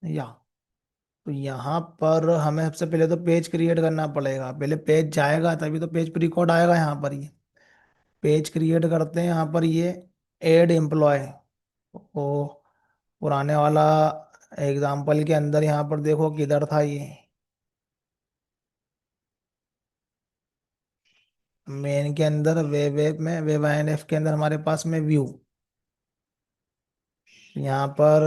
या तो यहाँ पर हमें सबसे पहले तो पेज क्रिएट करना पड़ेगा। पहले पेज जाएगा तभी तो पेज पे रिकॉर्ड आएगा। यहाँ पर ये पेज क्रिएट करते हैं। यहाँ पर ये एड एम्प्लॉय वो पुराने वाला एग्जाम्पल के अंदर यहाँ पर देखो किधर था ये। मेन के अंदर वेब में वेब आईएनएफ के अंदर हमारे पास में व्यू। यहाँ पर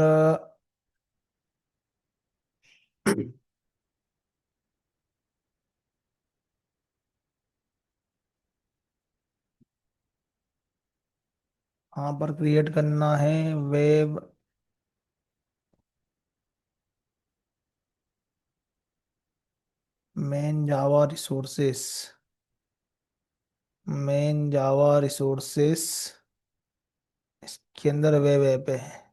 यहाँ पर क्रिएट करना है वेब मेन जावा रिसोर्सेस। मेन जावा रिसोर्सेस इसके अंदर वेब ऐप है।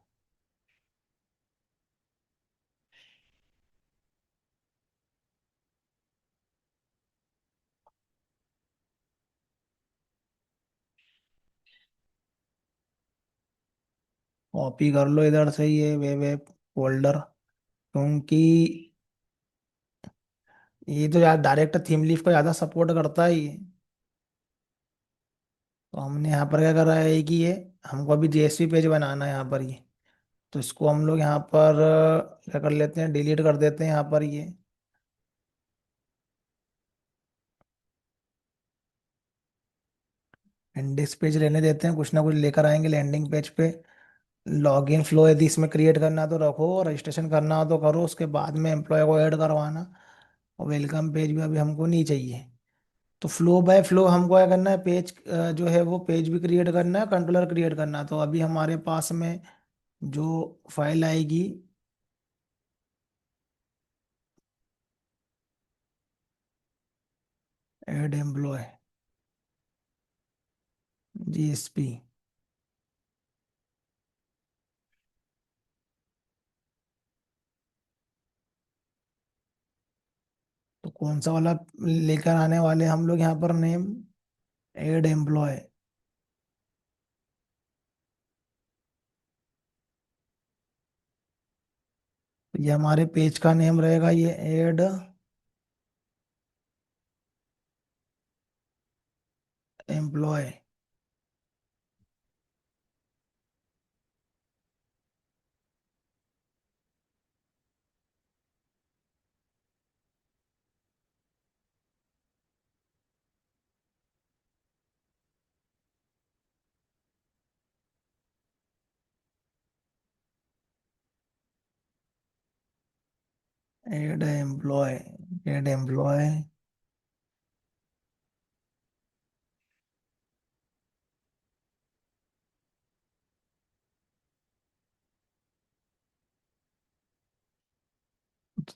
कॉपी कर लो इधर से ये वेब ऐप फोल्डर, क्योंकि ये तो यार डायरेक्ट थीम लीफ को ज़्यादा सपोर्ट करता है ये। तो हमने यहाँ पर क्या करा है कि ये हमको अभी जेएसपी पेज बनाना है यहाँ पर ये। तो इसको हम लोग यहाँ पर क्या कर लेते हैं, डिलीट कर देते हैं यहाँ पर ये। इंडेक्स पेज रहने देते हैं, कुछ ना कुछ लेकर आएंगे लैंडिंग पेज पे। लॉगिन फ्लो यदि इसमें क्रिएट करना तो रखो, रजिस्ट्रेशन करना हो तो करो, उसके बाद में एम्प्लॉय को ऐड करवाना। और वेलकम पेज भी अभी हमको नहीं चाहिए। तो फ्लो बाय फ्लो हमको क्या करना है, पेज जो है वो पेज भी क्रिएट करना है, कंट्रोलर क्रिएट करना है। तो अभी हमारे पास में जो फाइल आएगी एड एम्प्लॉय जीएसपी। तो कौन सा वाला लेकर आने वाले हम लोग यहाँ पर, नेम एड एम्प्लॉय। ये हमारे पेज का नेम रहेगा ये add employ. Add employ add employ.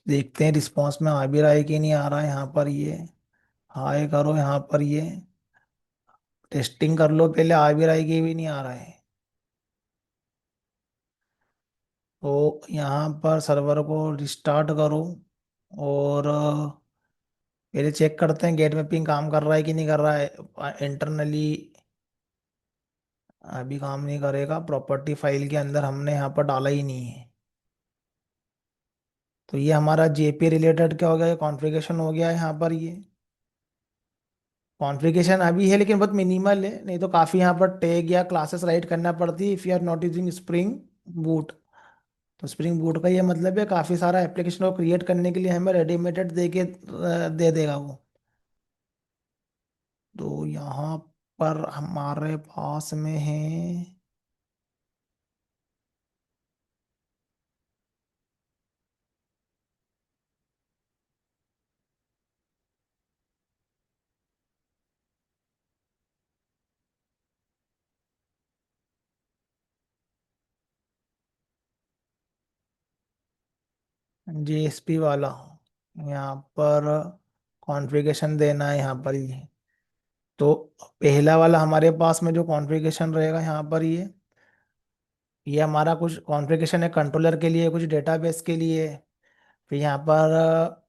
देखते हैं रिस्पॉन्स में आ भी रहा है कि नहीं आ रहा है यहाँ पर ये। हाय करो यहाँ पर ये, टेस्टिंग कर लो पहले, आ भी रहा है कि भी नहीं आ रहा है। तो यहाँ पर सर्वर को रिस्टार्ट करो और पहले चेक करते हैं गेट मैपिंग काम कर रहा है कि नहीं कर रहा है इंटरनली। अभी काम नहीं करेगा, प्रॉपर्टी फाइल के अंदर हमने यहाँ पर डाला ही नहीं है। तो ये हमारा जेपी रिलेटेड क्या हो गया, कॉन्फ़िगरेशन हो गया है यहाँ पर ये। कॉन्फ़िगरेशन अभी है लेकिन बहुत मिनिमल है, नहीं तो काफ़ी यहाँ पर टैग या क्लासेस राइट करना पड़ती है if you are not using Spring Boot. तो स्प्रिंग बूट का ये मतलब है काफ़ी सारा एप्लीकेशन को क्रिएट करने के लिए हमें रेडीमेडेड दे के दे देगा वो। तो यहाँ पर हमारे पास में है जेएसपी वाला। यहाँ पर कॉन्फ़िगरेशन देना है यहाँ पर ये। तो पहला वाला हमारे पास में जो कॉन्फ़िगरेशन रहेगा यहाँ पर ये हमारा कुछ कॉन्फ़िगरेशन है कंट्रोलर के लिए, कुछ डेटाबेस के लिए। फिर यहाँ पर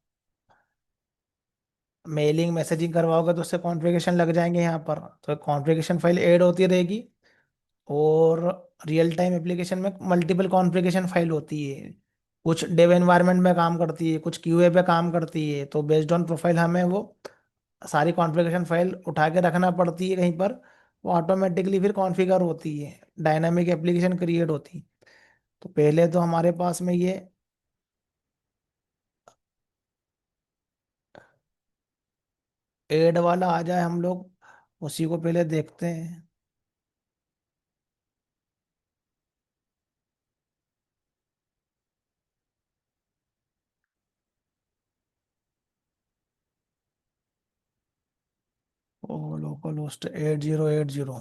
मेलिंग मैसेजिंग करवाओगे तो उससे कॉन्फ़िगरेशन लग जाएंगे यहाँ पर। तो कॉन्फ़िगरेशन फाइल ऐड होती रहेगी। और रियल टाइम एप्लीकेशन में मल्टीपल कॉन्फ़िगरेशन फाइल होती है। कुछ डेव एनवायरनमेंट में काम करती है, कुछ क्यूए पे काम करती है, तो बेस्ड ऑन प्रोफाइल हमें वो सारी कॉन्फ़िगरेशन फाइल उठा के रखना पड़ती है कहीं पर। वो ऑटोमेटिकली फिर कॉन्फ़िगर होती है, डायनामिक एप्लीकेशन क्रिएट होती है। तो पहले तो हमारे पास में ये एड वाला आ जाए, हम लोग उसी को पहले देखते हैं। ओ लोकल होस्ट 8080।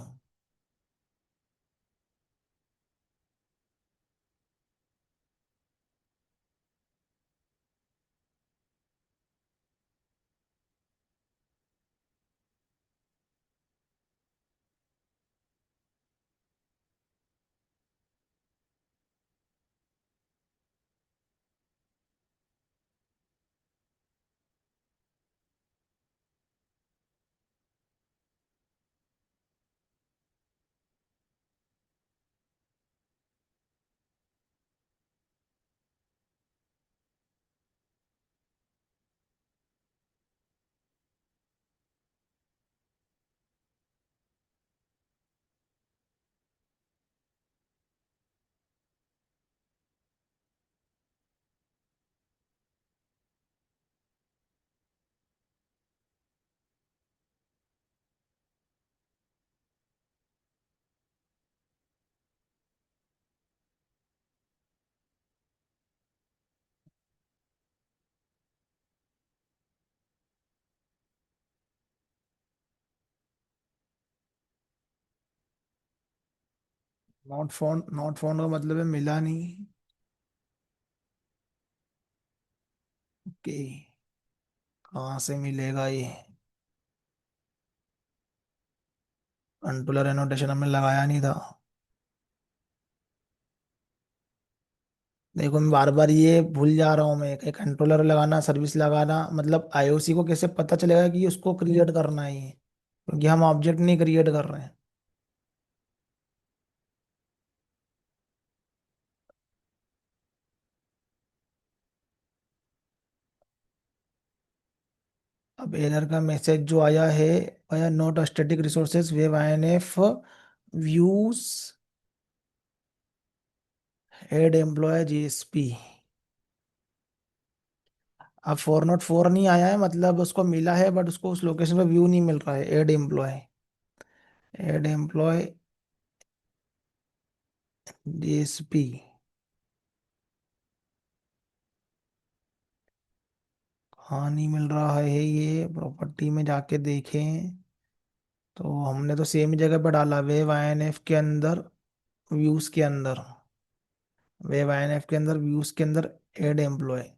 नॉट फोन का मतलब है मिला नहीं। ओके, कहाँ से मिलेगा ये? कंट्रोलर एनोटेशन हमने लगाया नहीं था। देखो मैं बार बार ये भूल जा रहा हूँ, मैं कि कंट्रोलर लगाना, सर्विस लगाना, मतलब आईओसी को कैसे पता चलेगा कि उसको क्रिएट करना है ये, क्योंकि हम ऑब्जेक्ट नहीं क्रिएट कर रहे हैं। अब एरर का मैसेज जो आया है, आया not static resources web INF views add employ JSP. अब 404 नहीं आया है, मतलब उसको मिला है बट उसको उस लोकेशन पे व्यू नहीं मिल रहा है। Add employ, add employ JSP. हाँ नहीं मिल रहा है ये, प्रॉपर्टी में जाके देखें तो हमने तो सेम जगह पर डाला, वेब आईएनएफ के अंदर, व्यूज के अंदर, वेब आईएनएफ के अंदर, व्यूज के अंदर एड एम्प्लॉय।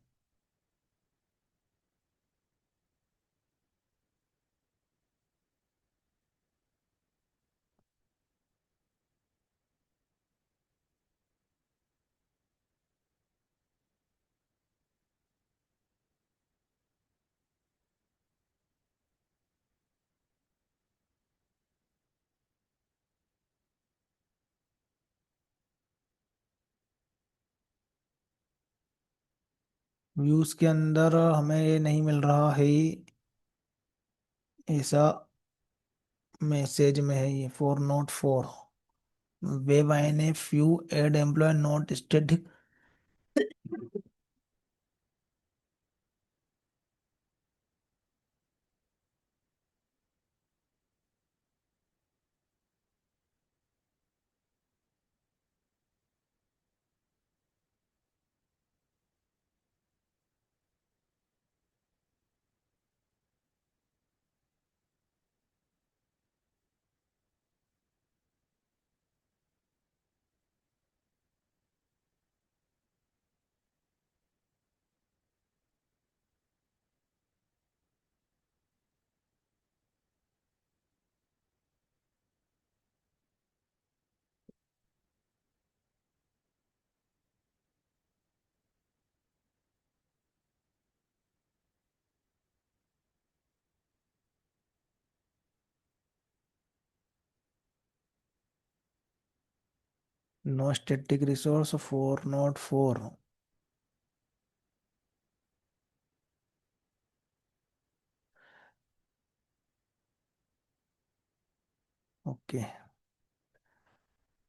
व्यूज के अंदर हमें ये नहीं मिल रहा है, ऐसा मैसेज में है ये 404। Web INF view add employ not static. No static resource 404। Okay.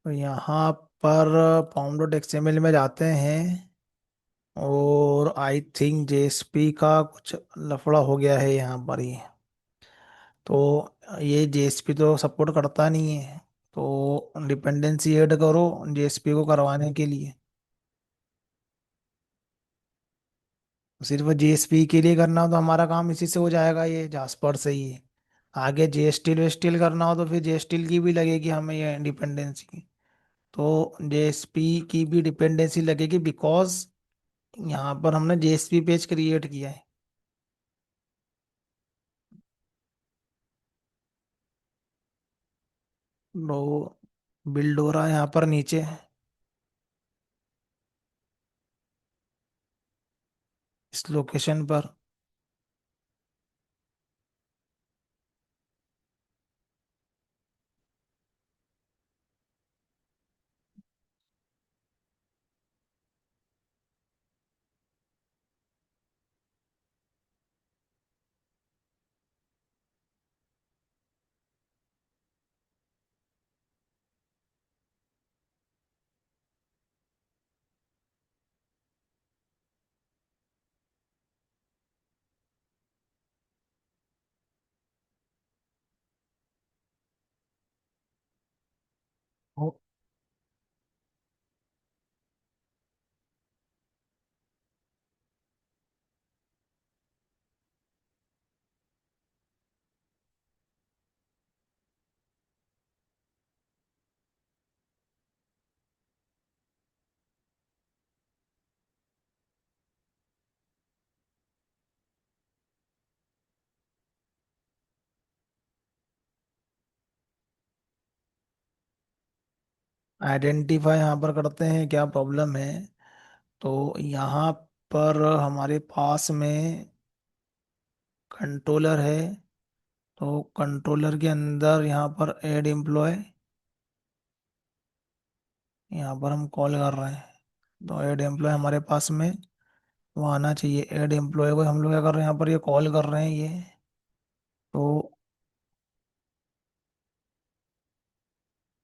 तो यहाँ पर पाउंड डॉट एक्सएमएल में जाते हैं, और आई थिंक जेएसपी का कुछ लफड़ा हो गया है यहाँ पर ही। तो ये जेएसपी तो सपोर्ट करता नहीं है, तो डिपेंडेंसी ऐड करो जेएसपी को करवाने के लिए। सिर्फ जेएसपी के लिए करना हो तो हमारा काम इसी से हो जाएगा, ये जास्पर से ही है। आगे जेएसटील वेस्टील करना हो तो फिर जेएसटील की भी लगेगी हमें ये डिपेंडेंसी। तो जेएसपी की भी डिपेंडेंसी लगेगी, बिकॉज यहाँ पर हमने जेएसपी पेज क्रिएट किया है। तो बिल्ड हो रहा है यहाँ पर नीचे। इस लोकेशन पर आइडेंटिफाई यहाँ पर करते हैं क्या प्रॉब्लम है। तो यहाँ पर हमारे पास में कंट्रोलर है, तो कंट्रोलर के अंदर यहाँ पर ऐड एम्प्लॉय, यहाँ पर हम कॉल कर रहे हैं। तो ऐड एम्प्लॉय हमारे पास में वो आना चाहिए। ऐड एम्प्लॉय को हम लोग क्या कर रहे हैं, यहाँ पर ये कॉल कर रहे हैं ये। तो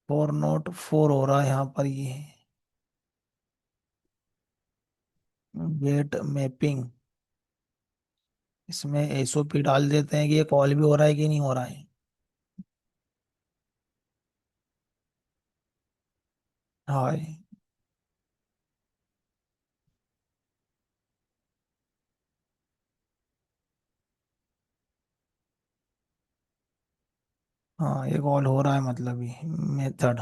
फोर नोट फोर हो रहा है यहाँ पर ये गेट मैपिंग। इसमें एसओपी डाल देते हैं कि ये कॉल भी हो रहा है कि नहीं हो रहा है। हाँ। हाँ, ये कॉल हो रहा है मतलब ये मेथड।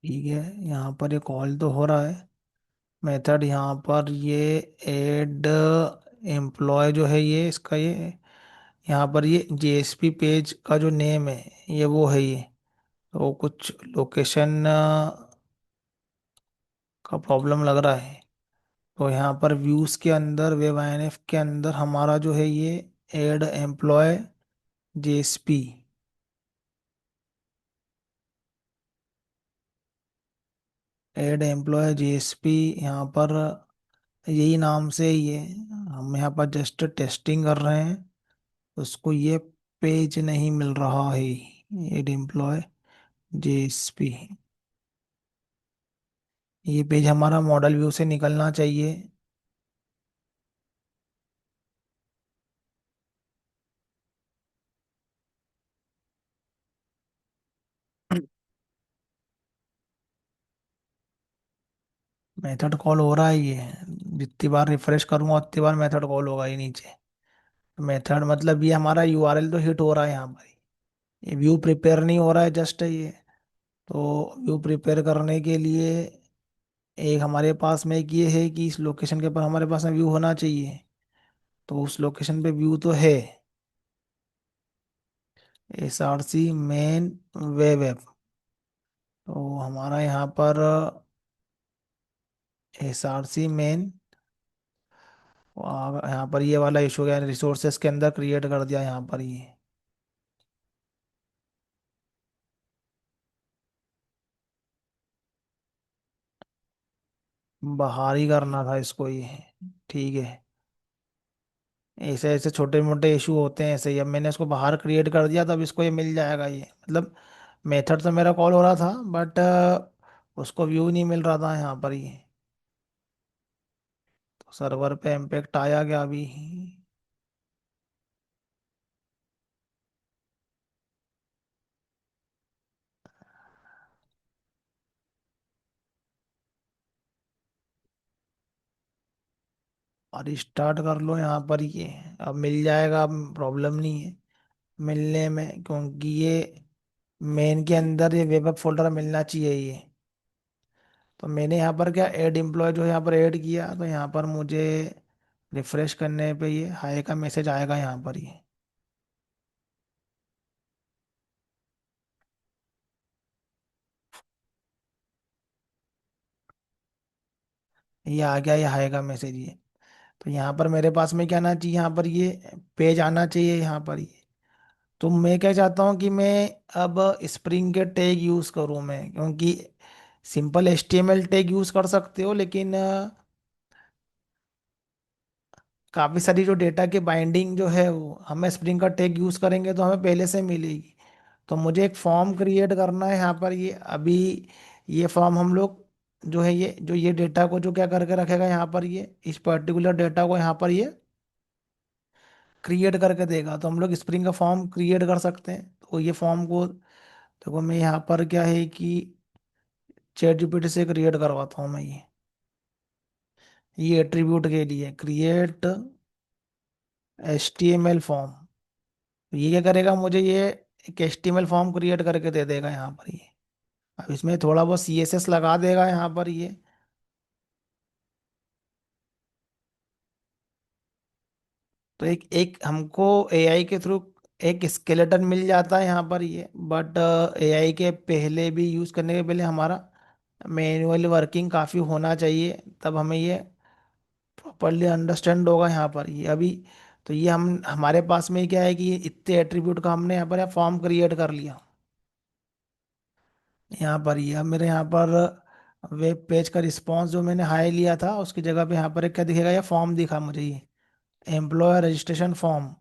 ठीक है, यहाँ पर ये कॉल तो हो रहा है। मेथड यहाँ पर ये एड एम्प्लॉय जो है ये इसका ये यहाँ पर ये जेएसपी पेज का जो नेम है ये वो है ये। तो कुछ लोकेशन का प्रॉब्लम लग रहा है। तो यहाँ पर व्यूज के अंदर वेब आईएनएफ के अंदर हमारा जो है ये add employ JSP, add employ JSP यहाँ पर यही नाम से ही है। हम यहाँ पर जस्ट टेस्टिंग कर रहे हैं, उसको ये पेज नहीं मिल रहा है, एड एम्प्लॉय जेएसपी। ये पेज हमारा मॉडल व्यू से निकलना चाहिए। मेथड कॉल हो रहा है ये। जितनी बार रिफ्रेश करूंगा उतनी बार मेथड कॉल होगा ये नीचे। मेथड मतलब ये हमारा यूआरएल तो हिट हो रहा है यहाँ पर। ये व्यू प्रिपेयर नहीं हो रहा है जस्ट ये। तो व्यू प्रिपेयर करने के लिए एक हमारे पास में एक ये है कि इस लोकेशन के ऊपर हमारे पास में व्यू होना चाहिए। तो उस लोकेशन पे व्यू तो है। SRC main web app. तो हमारा यहाँ पर SRC मेन, यहाँ पर ये वाला इशू है, रिसोर्सेस के अंदर क्रिएट कर दिया यहाँ पर ये। बाहर ही करना था इसको ये। ठीक है। ऐसे ऐसे छोटे मोटे इशू होते हैं ऐसे ही। अब मैंने इसको बाहर क्रिएट कर दिया, तब इसको ये मिल जाएगा ये मतलब। मेथड तो मेरा कॉल हो रहा था बट उसको व्यू नहीं मिल रहा था यहाँ पर ये। तो सर्वर पे इम्पेक्ट आया क्या अभी? और स्टार्ट कर लो यहाँ पर ये। अब मिल जाएगा, अब प्रॉब्लम नहीं है मिलने में, क्योंकि ये मेन के अंदर ये वेब फोल्डर मिलना चाहिए ये। तो मैंने यहाँ पर क्या ऐड एम्प्लॉय जो यहाँ पर ऐड किया, तो यहाँ पर मुझे रिफ्रेश करने पे ये हाई का मैसेज आएगा यहाँ पर ये आ गया ये हाई का मैसेज ये। तो यहाँ पर मेरे पास में क्या आना चाहिए, यहाँ पर ये पेज आना चाहिए यहाँ पर ये। तो मैं क्या चाहता हूँ कि मैं अब स्प्रिंग के टैग यूज़ करूँ मैं, क्योंकि सिंपल HTML टैग यूज़ कर सकते हो, लेकिन काफ़ी सारी जो डेटा के बाइंडिंग जो है वो हमें स्प्रिंग का टैग यूज़ करेंगे तो हमें पहले से मिलेगी। तो मुझे एक फॉर्म क्रिएट करना है यहाँ पर ये अभी। ये फॉर्म हम लोग जो है ये जो ये डेटा को जो क्या करके रखेगा यहाँ पर ये, इस पर्टिकुलर डेटा को यहाँ पर ये क्रिएट करके देगा। तो हम लोग स्प्रिंग का फॉर्म क्रिएट कर सकते हैं। तो ये फॉर्म को देखो, मैं यहाँ पर क्या है कि चैट जीपीटी से क्रिएट करवाता हूँ मैं ये एट्रीब्यूट के लिए क्रिएट HTML फॉर्म। ये क्या करेगा, मुझे ये एक HTML फॉर्म क्रिएट करके दे देगा यहाँ पर ये। अब इसमें थोड़ा बहुत CSS लगा देगा यहाँ पर ये। तो एक एक हमको AI के थ्रू एक स्केलेटन मिल जाता है यहाँ पर ये, बट AI के पहले भी यूज़ करने के पहले हमारा मैन्युअल वर्किंग काफ़ी होना चाहिए, तब हमें ये प्रॉपरली अंडरस्टैंड होगा यहाँ पर ये अभी। तो ये हम हमारे पास में क्या है कि इतने एट्रीब्यूट का हमने यहाँ पर फॉर्म क्रिएट कर लिया। यहाँ पर ये अब मेरे यहाँ पर वेब पेज का रिस्पॉन्स जो मैंने हाई लिया था उसकी जगह पे यहाँ पर एक क्या दिखेगा, ये फॉर्म दिखा मुझे ये एम्प्लॉयर रजिस्ट्रेशन फॉर्म।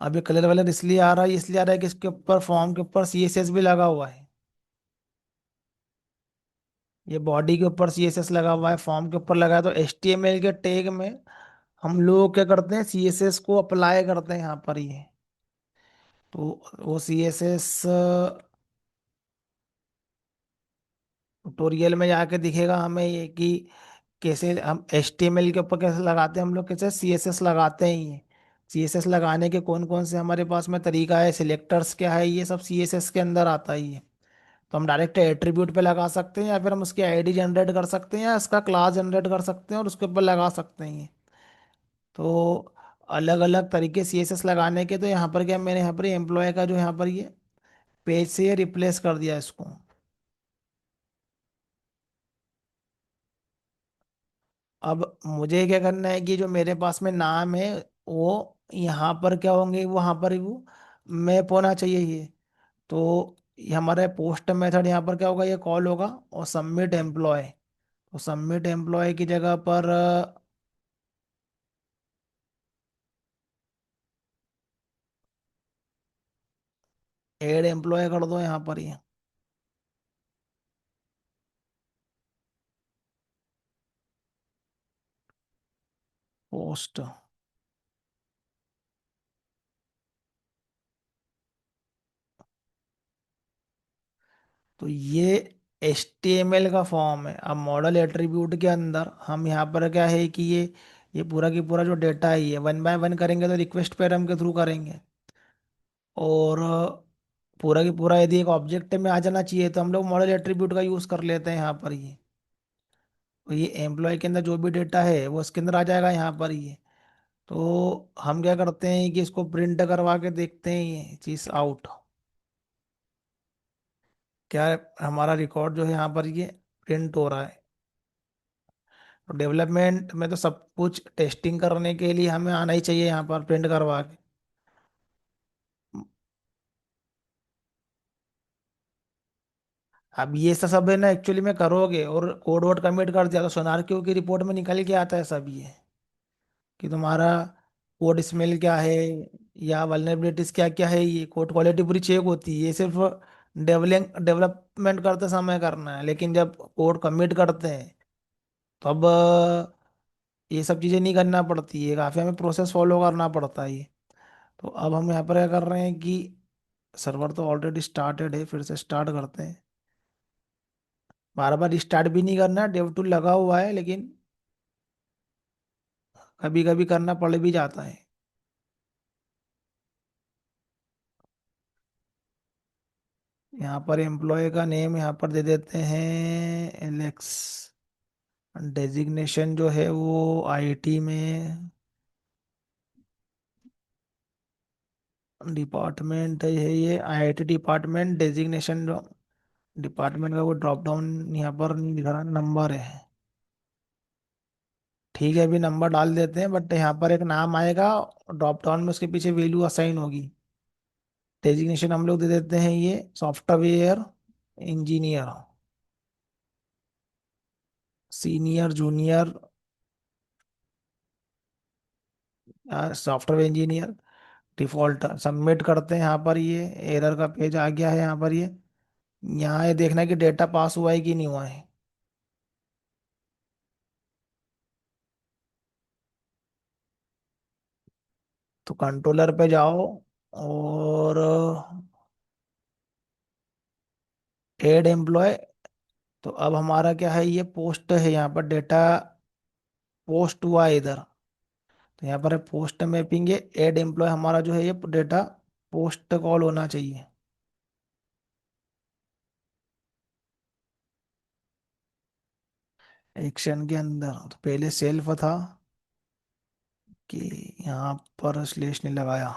अब ये कलर वलर इसलिए आ रहा है, इसलिए आ रहा है कि इसके ऊपर फॉर्म के ऊपर CSS भी लगा हुआ है। ये बॉडी के ऊपर CSS लगा हुआ है, फॉर्म के ऊपर लगा है। तो HTML के टैग में हम लोग क्या करते हैं, CSS को अप्लाई करते हैं यहाँ पर ये। तो वो CSS ट्यूटोरियल में जाके दिखेगा हमें ये कि कैसे हम HTML के ऊपर कैसे लगाते हैं, हम लोग कैसे CSS लगाते हैं ये। CSS लगाने के कौन कौन से हमारे पास में तरीका है, सिलेक्टर्स क्या है, ये सब CSS के अंदर आता है ये। तो हम डायरेक्ट एट्रीब्यूट पे लगा सकते हैं, या फिर हम उसकी ID जनरेट कर सकते हैं, या इसका क्लास जनरेट कर सकते हैं और उसके ऊपर लगा सकते हैं ये। तो अलग अलग तरीके CSS लगाने के। तो यहाँ पर क्या, मैंने यहाँ पर एम्प्लॉय का जो यहाँ पर ये पेज से ये रिप्लेस कर दिया इसको। अब मुझे क्या करना है कि जो मेरे पास में नाम है वो यहाँ पर क्या होंगे, वहाँ पर वो मैप होना चाहिए ये। तो ये हमारा पोस्ट मेथड यहाँ पर क्या होगा, ये कॉल होगा और सबमिट एम्प्लॉय। तो सबमिट एम्प्लॉय की जगह पर ऐड एम्प्लॉय कर दो यहाँ पर ये पोस्ट। तो ये HTML का फॉर्म है। अब मॉडल एट्रीब्यूट के अंदर हम यहाँ पर क्या है कि ये पूरा की पूरा जो डेटा है ये वन बाय वन करेंगे तो रिक्वेस्ट पैरम के थ्रू करेंगे। और पूरा की पूरा यदि एक ऑब्जेक्ट में आ जाना चाहिए तो हम लोग मॉडल एट्रीब्यूट का यूज़ कर लेते हैं यहाँ पर ये। तो ये एम्प्लॉय के अंदर जो भी डेटा है वो इसके अंदर आ जाएगा यहाँ पर ये। तो हम क्या करते हैं कि इसको प्रिंट करवा के देखते हैं ये चीज़ आउट। क्या हमारा रिकॉर्ड जो है यहाँ पर ये प्रिंट हो रहा है। तो डेवलपमेंट में तो सब कुछ टेस्टिंग करने के लिए हमें आना ही चाहिए यहाँ पर प्रिंट करवा के। अब ये सब है ना एक्चुअली में करोगे और कोड वर्ड कमिट कर दिया तो सोनार क्यू की रिपोर्ट में निकल के आता है सब ये कि तुम्हारा कोड स्मेल क्या है या वल्नरेबिलिटीज क्या क्या है। ये कोड क्वालिटी पूरी चेक होती है। ये सिर्फ डेवलपमेंट करते समय करना है, लेकिन जब कोड कमिट करते हैं तो अब ये सब चीज़ें नहीं करना पड़ती है। काफ़ी हमें प्रोसेस फॉलो करना पड़ता है ये। तो अब हम यहाँ पर क्या कर रहे हैं कि सर्वर तो ऑलरेडी स्टार्टेड है, फिर से स्टार्ट करते हैं। बार बार स्टार्ट भी नहीं करना, डेव टूल लगा हुआ है, लेकिन कभी कभी करना पड़ भी जाता है। यहाँ पर एम्प्लॉय का नेम यहाँ पर दे देते हैं एलेक्स। डेजिग्नेशन जो है वो आईटी में डिपार्टमेंट है ये आईआईटी डिपार्टमेंट डेजिग्नेशन। डिपार्टमेंट का वो ड्रॉप डाउन यहाँ पर नहीं दिखा रहा, नंबर है। ठीक है, अभी नंबर डाल देते हैं, बट यहाँ पर एक नाम आएगा ड्रॉप डाउन में, उसके पीछे वैल्यू असाइन होगी। डेजिग्नेशन हम लोग दे देते हैं ये software engineer, senior junior, software engineer. Default submit करते हैं। यहाँ पर ये एरर का पेज आ गया है। यहाँ पर ये देखना है कि डेटा पास हुआ है कि नहीं हुआ है। तो कंट्रोलर पे जाओ और ऐड एम्प्लॉय। तो अब हमारा क्या है, ये पोस्ट है यहाँ पर डेटा पोस्ट हुआ है इधर। तो यहाँ पर पोस्ट मैपिंग है। ऐड एम्प्लॉय हमारा जो है ये डेटा पोस्ट कॉल होना चाहिए। एक्शन के अंदर तो पहले सेल्फ था कि यहाँ पर स्लेश नहीं लगाया।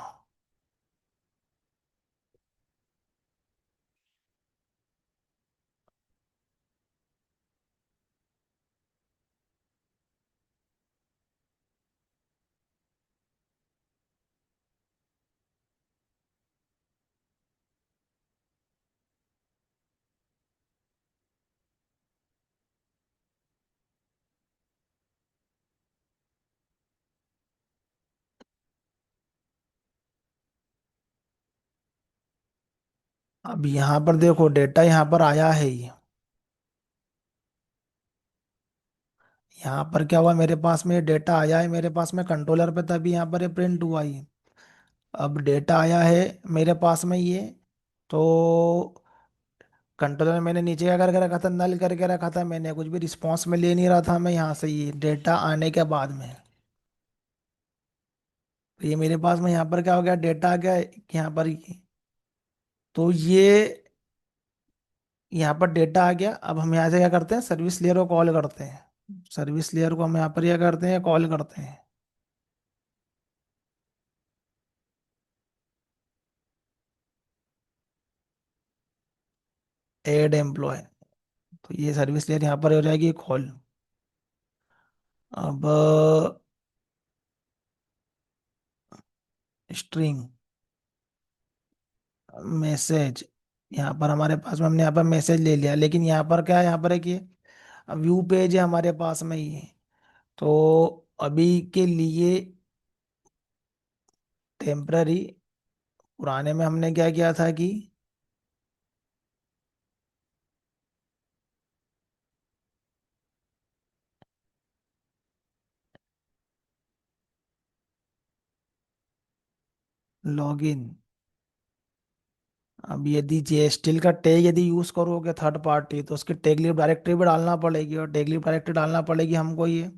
अब यहाँ पर देखो डेटा यहाँ पर आया है ये। यहाँ पर क्या हुआ, मेरे पास में डेटा आया है, मेरे पास में कंट्रोलर पे तभी यहाँ पर ये प्रिंट हुआ ये। अब डेटा आया है मेरे पास में ये। तो कंट्रोलर में मैंने नीचे क्या करके रखा था, नल करके रखा था मैंने, कुछ भी रिस्पॉन्स में ले नहीं रहा था मैं यहाँ से ये डेटा आने के बाद में। तो ये मेरे पास में यहाँ पर क्या हो गया, डेटा आ गया यहाँ पर तो ये यहाँ पर डेटा आ गया। अब हम यहाँ से क्या करते हैं, सर्विस लेयर को कॉल करते हैं। सर्विस लेयर को हम यहाँ पर क्या करते हैं, कॉल करते हैं। Add employ. तो ये सर्विस लेयर यहाँ पर हो जाएगी कॉल। अब स्ट्रिंग मैसेज, यहाँ पर हमारे पास में हमने यहाँ पर मैसेज ले लिया, लेकिन यहाँ पर क्या है, यहाँ पर है कि व्यू पेज है हमारे पास में ही। तो अभी के लिए टेम्पररी, पुराने में हमने क्या किया था कि लॉगिन अब यदि जेएसटीएल का टैग यदि यूज करोगे थर्ड पार्टी, तो उसकी टैग लिब डायरेक्टरी भी डालना पड़ेगी, और टैग लिब डायरेक्टरी डालना पड़ेगी हमको ये।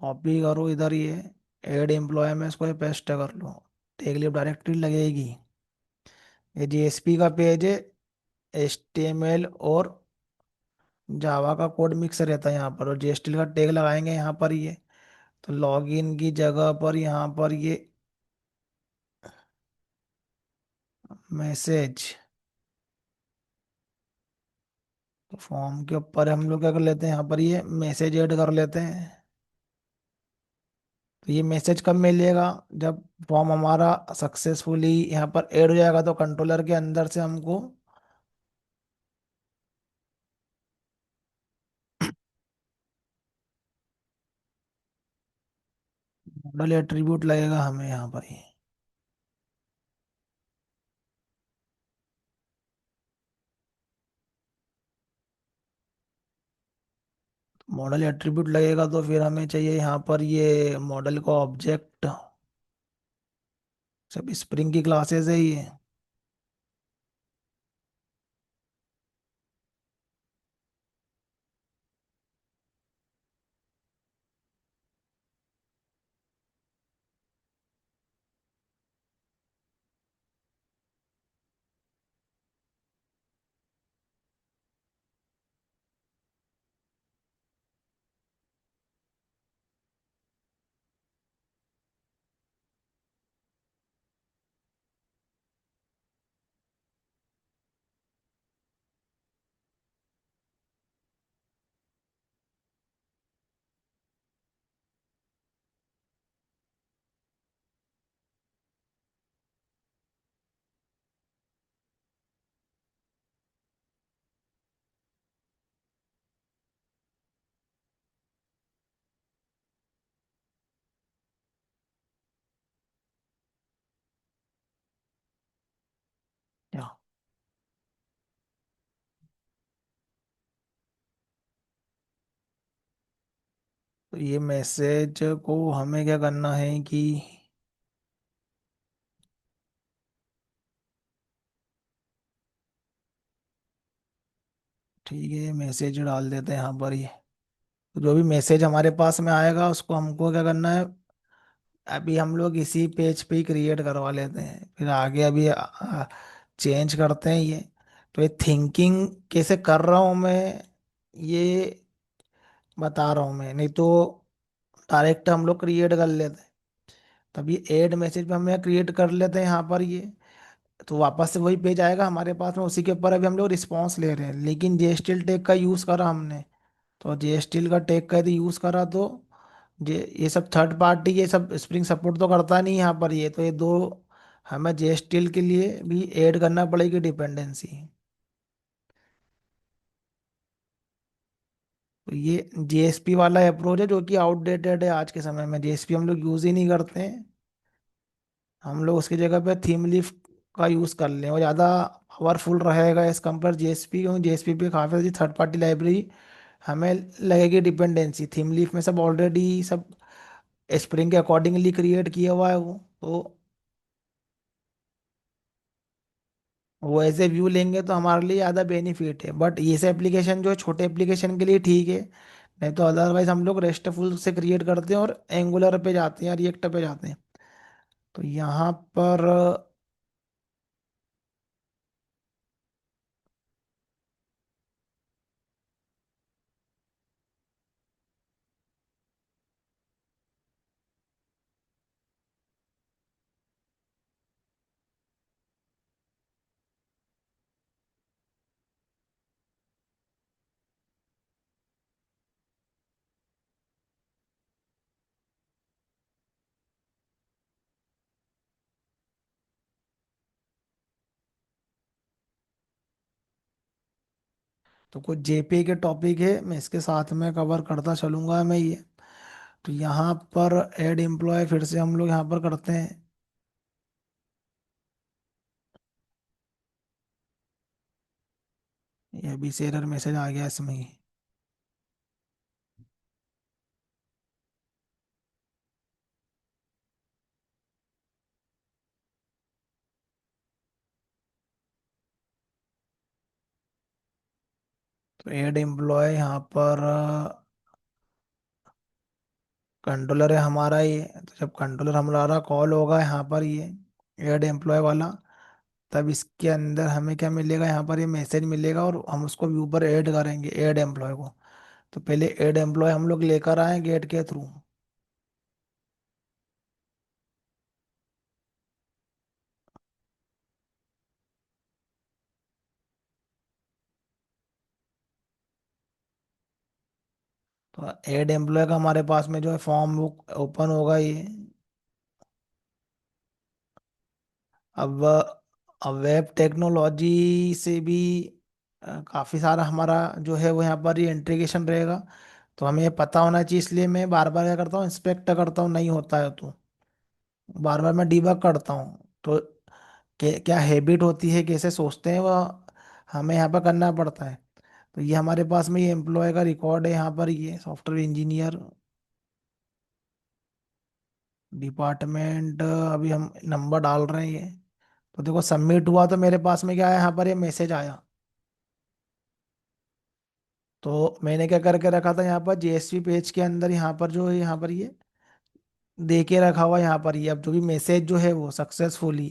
कॉपी करो इधर ये, एड एम्प्लॉय में इसको पेस्ट कर लो, टैग लिब डायरेक्टरी लगेगी। ये जेएसपी का पेज है, एचटीएमएल और जावा का कोड मिक्स रहता है यहाँ पर, और जेएसटीएल का टैग लगाएंगे यहाँ पर ये। तो लॉगिन की जगह पर यहाँ पर ये मैसेज, तो फॉर्म के ऊपर हम लोग क्या कर लेते हैं, यहाँ पर ये मैसेज ऐड कर लेते हैं। तो ये मैसेज कब मिलेगा, जब फॉर्म हमारा सक्सेसफुली यहाँ पर ऐड हो जाएगा, तो कंट्रोलर के अंदर से हमको मॉडल एट्रीब्यूट लगेगा हमें यहाँ पर ये। मॉडल एट्रीब्यूट लगेगा तो फिर हमें चाहिए यहाँ पर ये मॉडल का ऑब्जेक्ट, सब स्प्रिंग की क्लासेस है ये। क्या, तो ये मैसेज को हमें क्या करना है कि, ठीक है ये मैसेज डाल देते हैं यहाँ पर ये। तो जो भी मैसेज हमारे पास में आएगा उसको हमको क्या करना है, अभी हम लोग इसी पेज पे ही क्रिएट करवा लेते हैं, फिर आगे अभी चेंज करते हैं ये। तो ये थिंकिंग कैसे कर रहा हूँ मैं, ये बता रहा हूँ मैं, नहीं तो डायरेक्ट हम लोग क्रिएट कर लेते हैं। तभी ऐड मैसेज पे हम यहाँ क्रिएट कर लेते हैं यहाँ पर ये, तो वापस से वही पेज आएगा हमारे पास में, उसी के ऊपर अभी हम लोग रिस्पॉन्स ले रहे हैं, लेकिन जेएसटीएल टैग का यूज़ करा हमने। तो जेएसटीएल का टैग का यदि यूज़ करा तो ये सब थर्ड पार्टी, ये सब स्प्रिंग सपोर्ट तो करता नहीं यहाँ पर ये, तो ये दो हमें जेएसटीएल के लिए भी ऐड करना पड़ेगी डिपेंडेंसी। तो ये जेएसपी वाला अप्रोच है जो कि आउटडेटेड है, आज के समय में जेएसपी हम लोग यूज़ ही नहीं करते हैं। हम लोग उसकी जगह पे थीम लीफ का यूज़ कर लें, वो ज़्यादा पावरफुल रहेगा एज कम्पेयर जेएसपी, क्योंकि जेएसपी पे काफ़ी सारी थर्ड पार्टी लाइब्रेरी हमें लगेगी डिपेंडेंसी। थीम लीफ में सब ऑलरेडी सब स्प्रिंग के अकॉर्डिंगली क्रिएट किया हुआ है वो, तो वो ऐसे व्यू लेंगे तो हमारे लिए ज़्यादा बेनिफिट है। बट ये से एप्लीकेशन जो है छोटे एप्लीकेशन के लिए ठीक है, नहीं तो अदरवाइज हम लोग रेस्टफुल से क्रिएट करते हैं और एंगुलर पे जाते हैं, रिएक्ट पे जाते हैं। तो यहाँ पर तो कुछ जेपी के टॉपिक है, मैं इसके साथ में कवर करता चलूंगा मैं ये। तो यहाँ पर ऐड एम्प्लॉय फिर से हम लोग यहाँ पर करते हैं। ये अभी से एरर मैसेज आ गया इसमें ही। एड एम्प्लॉय यहाँ पर कंट्रोलर है हमारा ये। तो जब कंट्रोलर हमारा कॉल होगा यहाँ पर ये एड एम्प्लॉय वाला, तब इसके अंदर हमें क्या मिलेगा, यहाँ पर ये मैसेज मिलेगा और हम उसको व्यू पर ऐड करेंगे ऐड एम्प्लॉय को। तो पहले ऐड एम्प्लॉय हम लोग लेकर आए गेट के थ्रू। तो ऐड एम्प्लॉय का हमारे पास में जो है फॉर्म बुक ओपन होगा ये। अब अब वेब टेक्नोलॉजी से भी काफ़ी सारा हमारा जो है वो यहाँ पर ये इंटीग्रेशन रहेगा। तो हमें ये पता होना चाहिए, इसलिए मैं बार बार क्या करता हूँ, इंस्पेक्ट करता हूँ, नहीं होता है तो बार बार मैं डीबग करता हूँ। तो क्या हैबिट होती है, कैसे सोचते हैं वह हमें यहाँ पर करना पड़ता है। तो ये हमारे पास में ये एम्प्लॉय का रिकॉर्ड है यहाँ पर, ये सॉफ्टवेयर इंजीनियर डिपार्टमेंट। अभी हम नंबर डाल रहे हैं ये। तो देखो सबमिट हुआ तो मेरे पास में क्या आया, यहाँ पर ये मैसेज आया। तो मैंने क्या करके रखा था यहाँ पर जेएसपी पेज के अंदर, यहाँ पर जो है यहाँ पर ये दे के रखा हुआ यहाँ पर ये। अब जो भी मैसेज जो है वो सक्सेसफुली,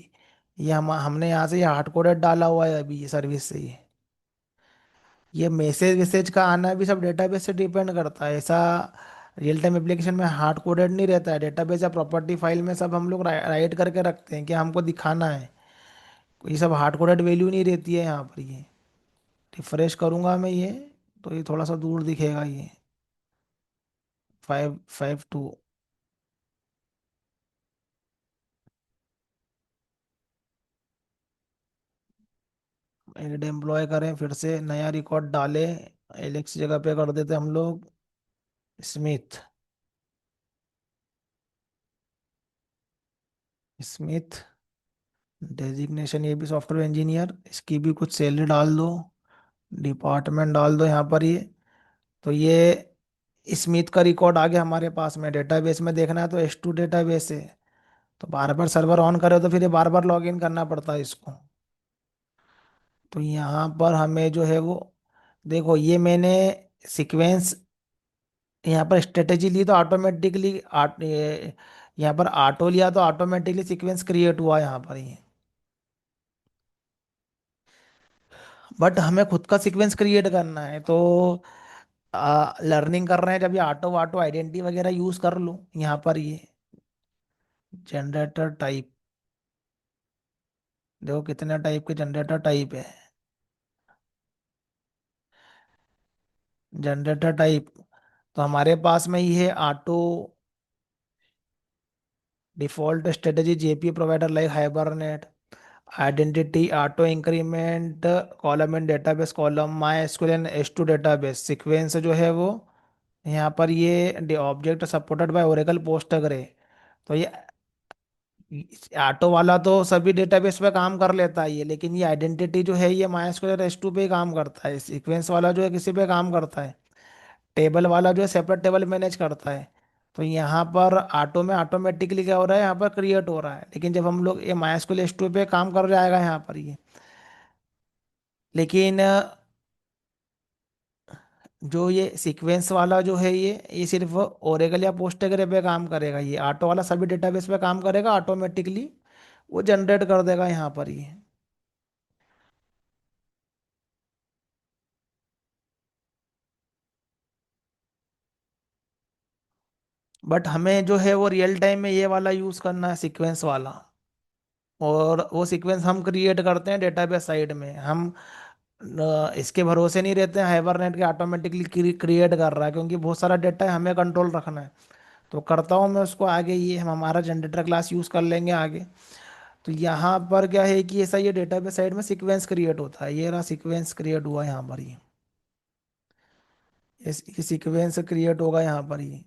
ये हमने यहाँ से ये हार्ड कोडेड डाला हुआ है अभी ये सर्विस से ये मैसेज वैसेज का आना भी सब डेटाबेस से डिपेंड करता है। ऐसा रियल टाइम एप्लीकेशन में हार्ड कोडेड नहीं रहता है, डेटाबेस या प्रॉपर्टी फाइल में सब हम लोग राइट करके रखते हैं कि हमको दिखाना है। ये सब हार्ड कोडेड वैल्यू नहीं रहती है यहाँ पर ये। रिफ्रेश करूंगा मैं ये, तो ये थोड़ा सा दूर दिखेगा ये 552। एड एम्प्लॉय करें, फिर से नया रिकॉर्ड डालें, एलेक्स जगह पे कर देते हम लोग स्मिथ। स्मिथ डेजिग्नेशन ये भी सॉफ्टवेयर इंजीनियर, इसकी भी कुछ सैलरी डाल दो, डिपार्टमेंट डाल दो यहाँ पर ये। तो ये स्मिथ का रिकॉर्ड आ गया हमारे पास में। डेटाबेस में देखना है तो S2 डेटाबेस है। तो बार बार सर्वर ऑन करे तो फिर ये बार बार लॉग इन करना पड़ता है इसको। तो यहाँ पर हमें जो है वो देखो, ये मैंने सीक्वेंस यहाँ पर स्ट्रेटेजी ली तो ऑटोमेटिकली यहाँ पर ऑटो लिया तो ऑटोमेटिकली सीक्वेंस क्रिएट हुआ यहाँ पर ये। बट हमें खुद का सीक्वेंस क्रिएट करना है तो लर्निंग कर रहे हैं जब ये ऑटो वाटो आइडेंटिटी वगैरह यूज कर लो यहाँ पर ये जनरेटर टाइप। देखो कितने टाइप के जनरेटर टाइप है। जनरेटर टाइप तो हमारे पास में ये है auto default strategy JP provider like Hibernate identity auto increment column in database column my SQL and S two database sequence जो है वो यहाँ पर ये object supported by Oracle Postgre. तो ये ऑटो वाला तो सभी डेटाबेस पे काम कर लेता है ये, लेकिन ये आइडेंटिटी जो है ये माइस्क्वेल एस टू पे ही काम करता है। सीक्वेंस वाला जो है किसी पे काम करता है। टेबल वाला जो है सेपरेट टेबल मैनेज करता है। तो यहाँ पर ऑटो में ऑटोमेटिकली क्या हो रहा है, यहाँ पर क्रिएट हो रहा है। लेकिन जब हम लोग ये माइस्क्वेल एस टू पे काम कर जाएगा यहाँ पर ये, लेकिन जो ये सीक्वेंस वाला जो है ये सिर्फ ओरेकल या पोस्टग्रे पे काम करेगा। ये ऑटो वाला सभी डेटाबेस पे काम करेगा ऑटोमेटिकली, वो जनरेट कर देगा यहाँ पर ये। बट हमें जो है वो रियल टाइम में ये वाला यूज करना है सीक्वेंस वाला। और वो सीक्वेंस हम क्रिएट करते हैं डेटाबेस साइड में। हम इसके भरोसे नहीं रहते हैं हाइबरनेट के ऑटोमेटिकली क्रिएट कर रहा है, क्योंकि बहुत सारा डेटा है हमें कंट्रोल रखना है। तो करता हूँ मैं उसको आगे, ये हम हमारा जनरेटर क्लास यूज कर लेंगे आगे। तो यहाँ पर क्या है कि ऐसा ये डेटाबेस साइड में सीक्वेंस क्रिएट होता है। ये रहा सीक्वेंस क्रिएट हुआ यहाँ पर ये सीक्वेंस क्रिएट होगा यहाँ पर ये।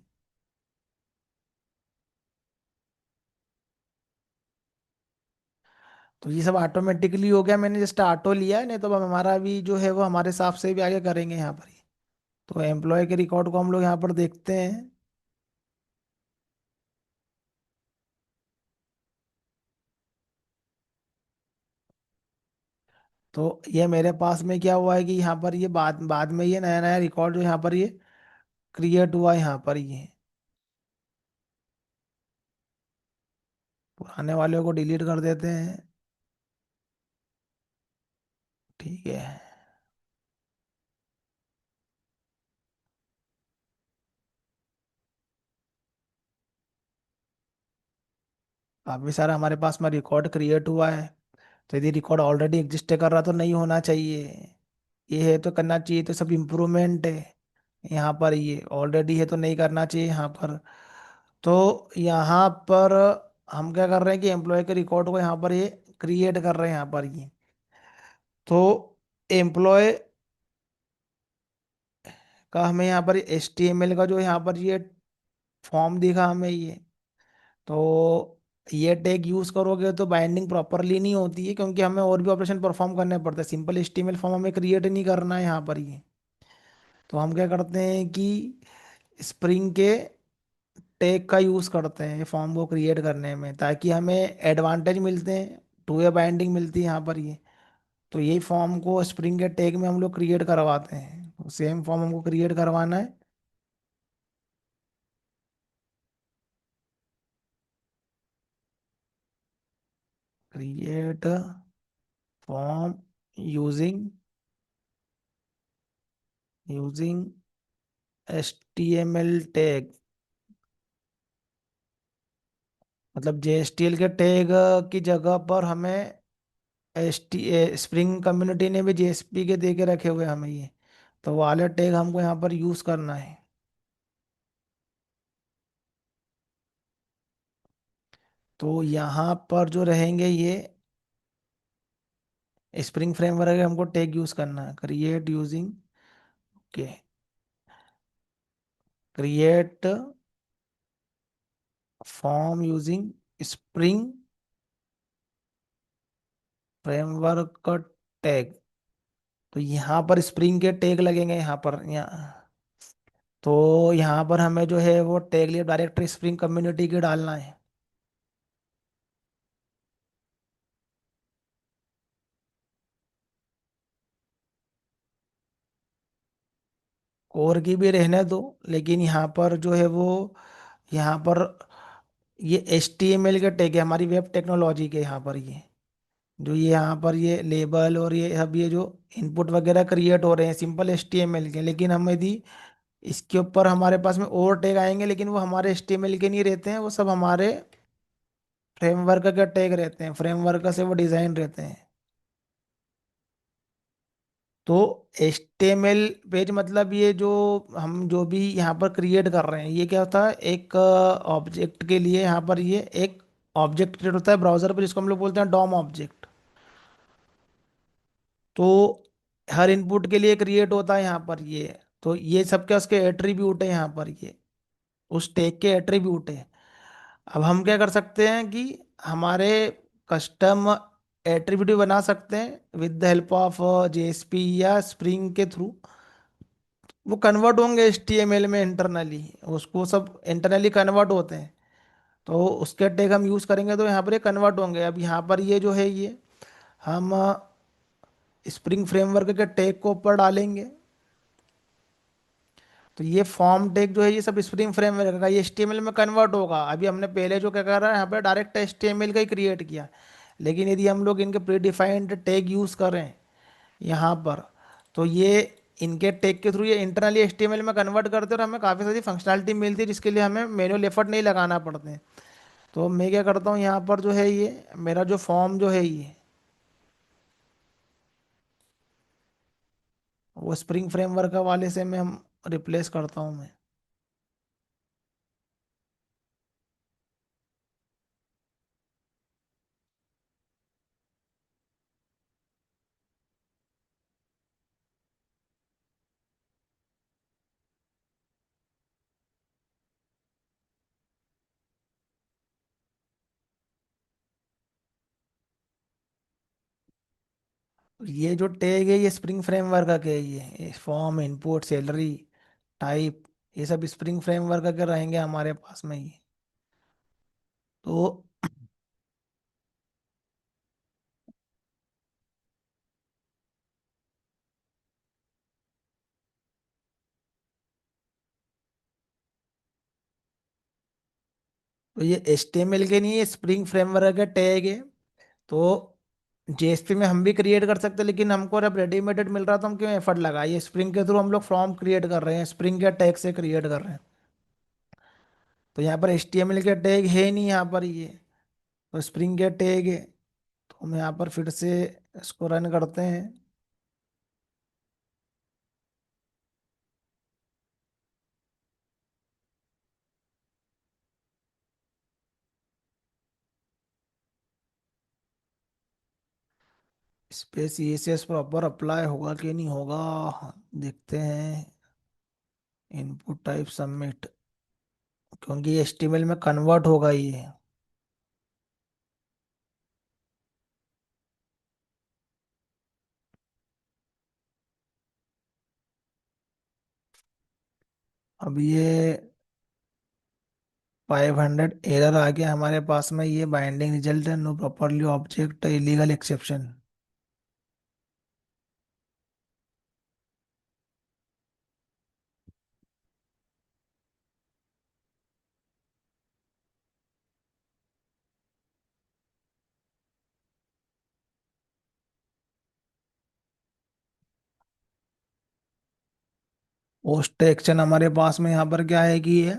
तो ये सब ऑटोमेटिकली हो गया, मैंने जस्ट ऑटो लिया है, नहीं तो अब हमारा भी जो है वो हमारे हिसाब से भी आगे करेंगे यहाँ पर ही। तो एम्प्लॉय के रिकॉर्ड को हम लोग यहाँ पर देखते हैं। तो ये मेरे पास में क्या हुआ है कि यहाँ पर ये बाद बाद में ये नया नया रिकॉर्ड जो यहाँ पर ये क्रिएट हुआ है यहाँ पर ये पुराने वाले को डिलीट कर देते हैं। ठीक है। काफी सारा हमारे पास में रिकॉर्ड क्रिएट हुआ है। तो यदि रिकॉर्ड ऑलरेडी एग्जिस्ट कर रहा तो नहीं होना चाहिए। ये है तो करना चाहिए, तो सब इम्प्रूवमेंट है। यहाँ पर ये ऑलरेडी है तो नहीं करना चाहिए यहाँ पर। तो यहाँ पर हम क्या कर रहे हैं कि एम्प्लॉय के रिकॉर्ड को यहाँ पर ये क्रिएट कर रहे हैं यहाँ पर ये। तो एम्प्लॉय का हमें यहाँ पर HTML का जो यहाँ पर ये फॉर्म दिखा हमें ये। तो ये टैग यूज करोगे तो बाइंडिंग प्रॉपरली नहीं होती है, क्योंकि हमें और भी ऑपरेशन परफॉर्म करने पड़ते हैं। सिंपल HTML फॉर्म हमें क्रिएट नहीं करना है यहाँ पर ये। तो हम क्या करते हैं कि स्प्रिंग के टैग का यूज करते हैं फॉर्म को क्रिएट करने में, ताकि हमें एडवांटेज मिलते हैं, टू वे बाइंडिंग मिलती है यहाँ पर ये। तो यही फॉर्म को स्प्रिंग के टैग में हम लोग क्रिएट करवाते हैं। सेम फॉर्म हमको क्रिएट करवाना है। Create form using using HTML tag, मतलब JSTL के टैग की जगह पर हमें एस टी स्प्रिंग कम्युनिटी ने भी JSP के दे के रखे हुए हैं हमें ये। तो वो वाले टैग हमको यहाँ पर यूज करना है। तो यहाँ पर जो रहेंगे ये स्प्रिंग फ्रेमवर्क के हमको टैग यूज करना है। क्रिएट यूजिंग के create form using spring framework tag. तो यहाँ पर स्प्रिंग के टैग लगेंगे यहाँ पर यहाँ। तो यहाँ पर हमें जो है वो टैग लिए डायरेक्टरी स्प्रिंग कम्युनिटी के डालना है। कोर की भी रहने दो, लेकिन यहाँ पर जो है वो यहाँ पर ये HTML के टैग है हमारी वेब टेक्नोलॉजी के यहाँ पर ये। जो ये यहाँ पर ये लेबल और ये सब ये जो इनपुट वगैरह क्रिएट हो रहे हैं सिंपल HTML के, लेकिन हम यदि इसके ऊपर हमारे पास में और टैग आएंगे, लेकिन वो हमारे HTML के नहीं रहते हैं, वो सब हमारे फ्रेमवर्क के टैग रहते हैं, फ्रेमवर्क से वो डिजाइन रहते हैं। तो HTML पेज मतलब ये जो हम जो भी यहाँ पर क्रिएट कर रहे हैं, ये क्या होता है, एक ऑब्जेक्ट के लिए यहाँ पर ये एक ऑब्जेक्ट क्रिएट होता है ब्राउजर पर, जिसको हम लोग बोलते हैं डॉम ऑब्जेक्ट। तो हर इनपुट के लिए क्रिएट होता है यहाँ पर ये। तो ये सब क्या उसके एट्रीब्यूट है यहाँ पर ये, उस टैग के एट्रीब्यूट है। अब हम क्या कर सकते हैं कि हमारे कस्टम एट्रीब्यूट बना सकते हैं with the help of JSP या स्प्रिंग के थ्रू। वो कन्वर्ट होंगे HTML में इंटरनली, उसको सब इंटरनली कन्वर्ट होते हैं। तो उसके टैग हम यूज करेंगे तो यहाँ पर ये कन्वर्ट होंगे। अब यहाँ पर ये जो है ये हम स्प्रिंग फ्रेमवर्क के टैग को ऊपर डालेंगे। तो ये फॉर्म टैग जो है ये सब स्प्रिंग फ्रेमवर्क का ये HTML में कन्वर्ट होगा। अभी हमने पहले जो क्या करा है यहाँ पे डायरेक्ट HTML का ही क्रिएट किया। लेकिन यदि हम लोग इनके प्री डिफाइंड टैग यूज करें यहाँ पर, तो ये इनके टैग के थ्रू ये इंटरनली HTML में कन्वर्ट करते हैं और हमें काफ़ी सारी फंक्शनलिटी मिलती है, जिसके लिए हमें मैनुअल एफर्ट नहीं लगाना पड़ते हैं। तो मैं क्या करता हूँ यहाँ पर जो है ये मेरा जो फॉर्म जो है ये वो स्प्रिंग फ्रेमवर्क वाले से मैं हम रिप्लेस करता हूँ मैं। ये जो टैग है ये स्प्रिंग फ्रेमवर्क का है ये फॉर्म इनपुट सैलरी टाइप, ये सब स्प्रिंग फ्रेमवर्क के रहेंगे हमारे पास में ही। तो तो ये HTML के नहीं, ये स्प्रिंग फ्रेमवर्क के टैग है। तो JSP में हम भी क्रिएट कर सकते हैं, लेकिन हमको जब रेडीमेड मिल रहा तो हम क्यों एफर्ट लगाए? स्प्रिंग के थ्रू हम लोग फॉर्म क्रिएट कर रहे हैं, स्प्रिंग के टैग से क्रिएट कर रहे हैं। तो यहाँ पर HTML के टैग है नहीं यहाँ पर ये, तो स्प्रिंग के टैग है। तो हम यहाँ पर फिर से इसको रन करते हैं। स्पेस CSS प्रॉपर अप्लाई होगा कि नहीं होगा, देखते हैं। इनपुट टाइप सबमिट, क्योंकि HTML में कन्वर्ट होगा ये। अब ये 500 एरर आ गया हमारे पास में, ये बाइंडिंग रिजल्ट है, no properly object illegal exception. Post action हमारे पास में यहाँ पर क्या है कि ये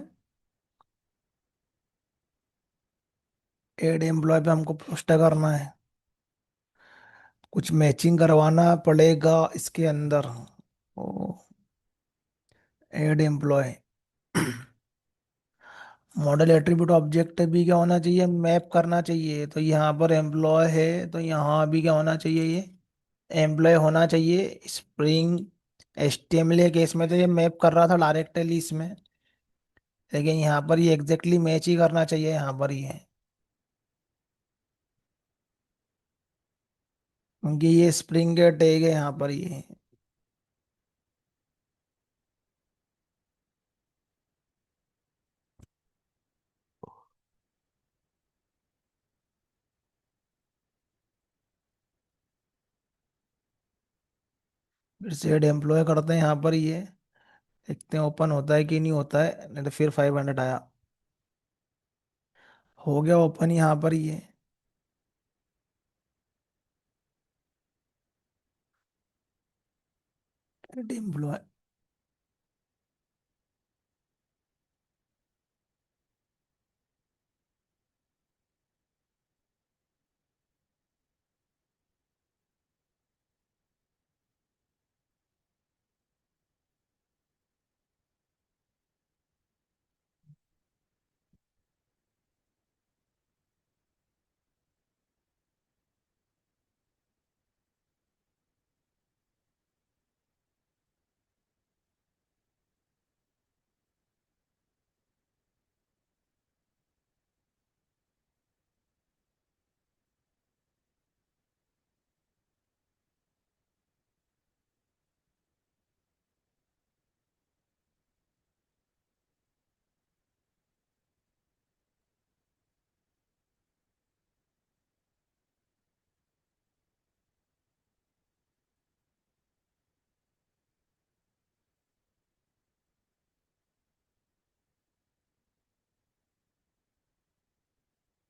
एड एम्प्लॉय पे हमको पोस्ट करना है, कुछ मैचिंग करवाना पड़ेगा इसके अंदर। ओ, add employee model attribute object भी क्या होना चाहिए, मैप करना चाहिए। तो यहाँ पर एम्प्लॉय है, तो यहाँ भी क्या होना चाहिए, ये एम्प्लॉय होना चाहिए। स्प्रिंग HTML केस में तो ये मैप कर रहा था डायरेक्टली इसमें, लेकिन यहाँ पर ये एग्जैक्टली मैच ही करना चाहिए यहाँ पर ये, क्योंकि ये स्प्रिंग के टैग है यहाँ पर ये। फिर से एड एम्प्लॉय करते हैं यहाँ पर ये, देखते हैं ओपन होता है कि नहीं होता है, नहीं तो फिर 500 आया। हो गया ओपन यहाँ पर ये। Add employ,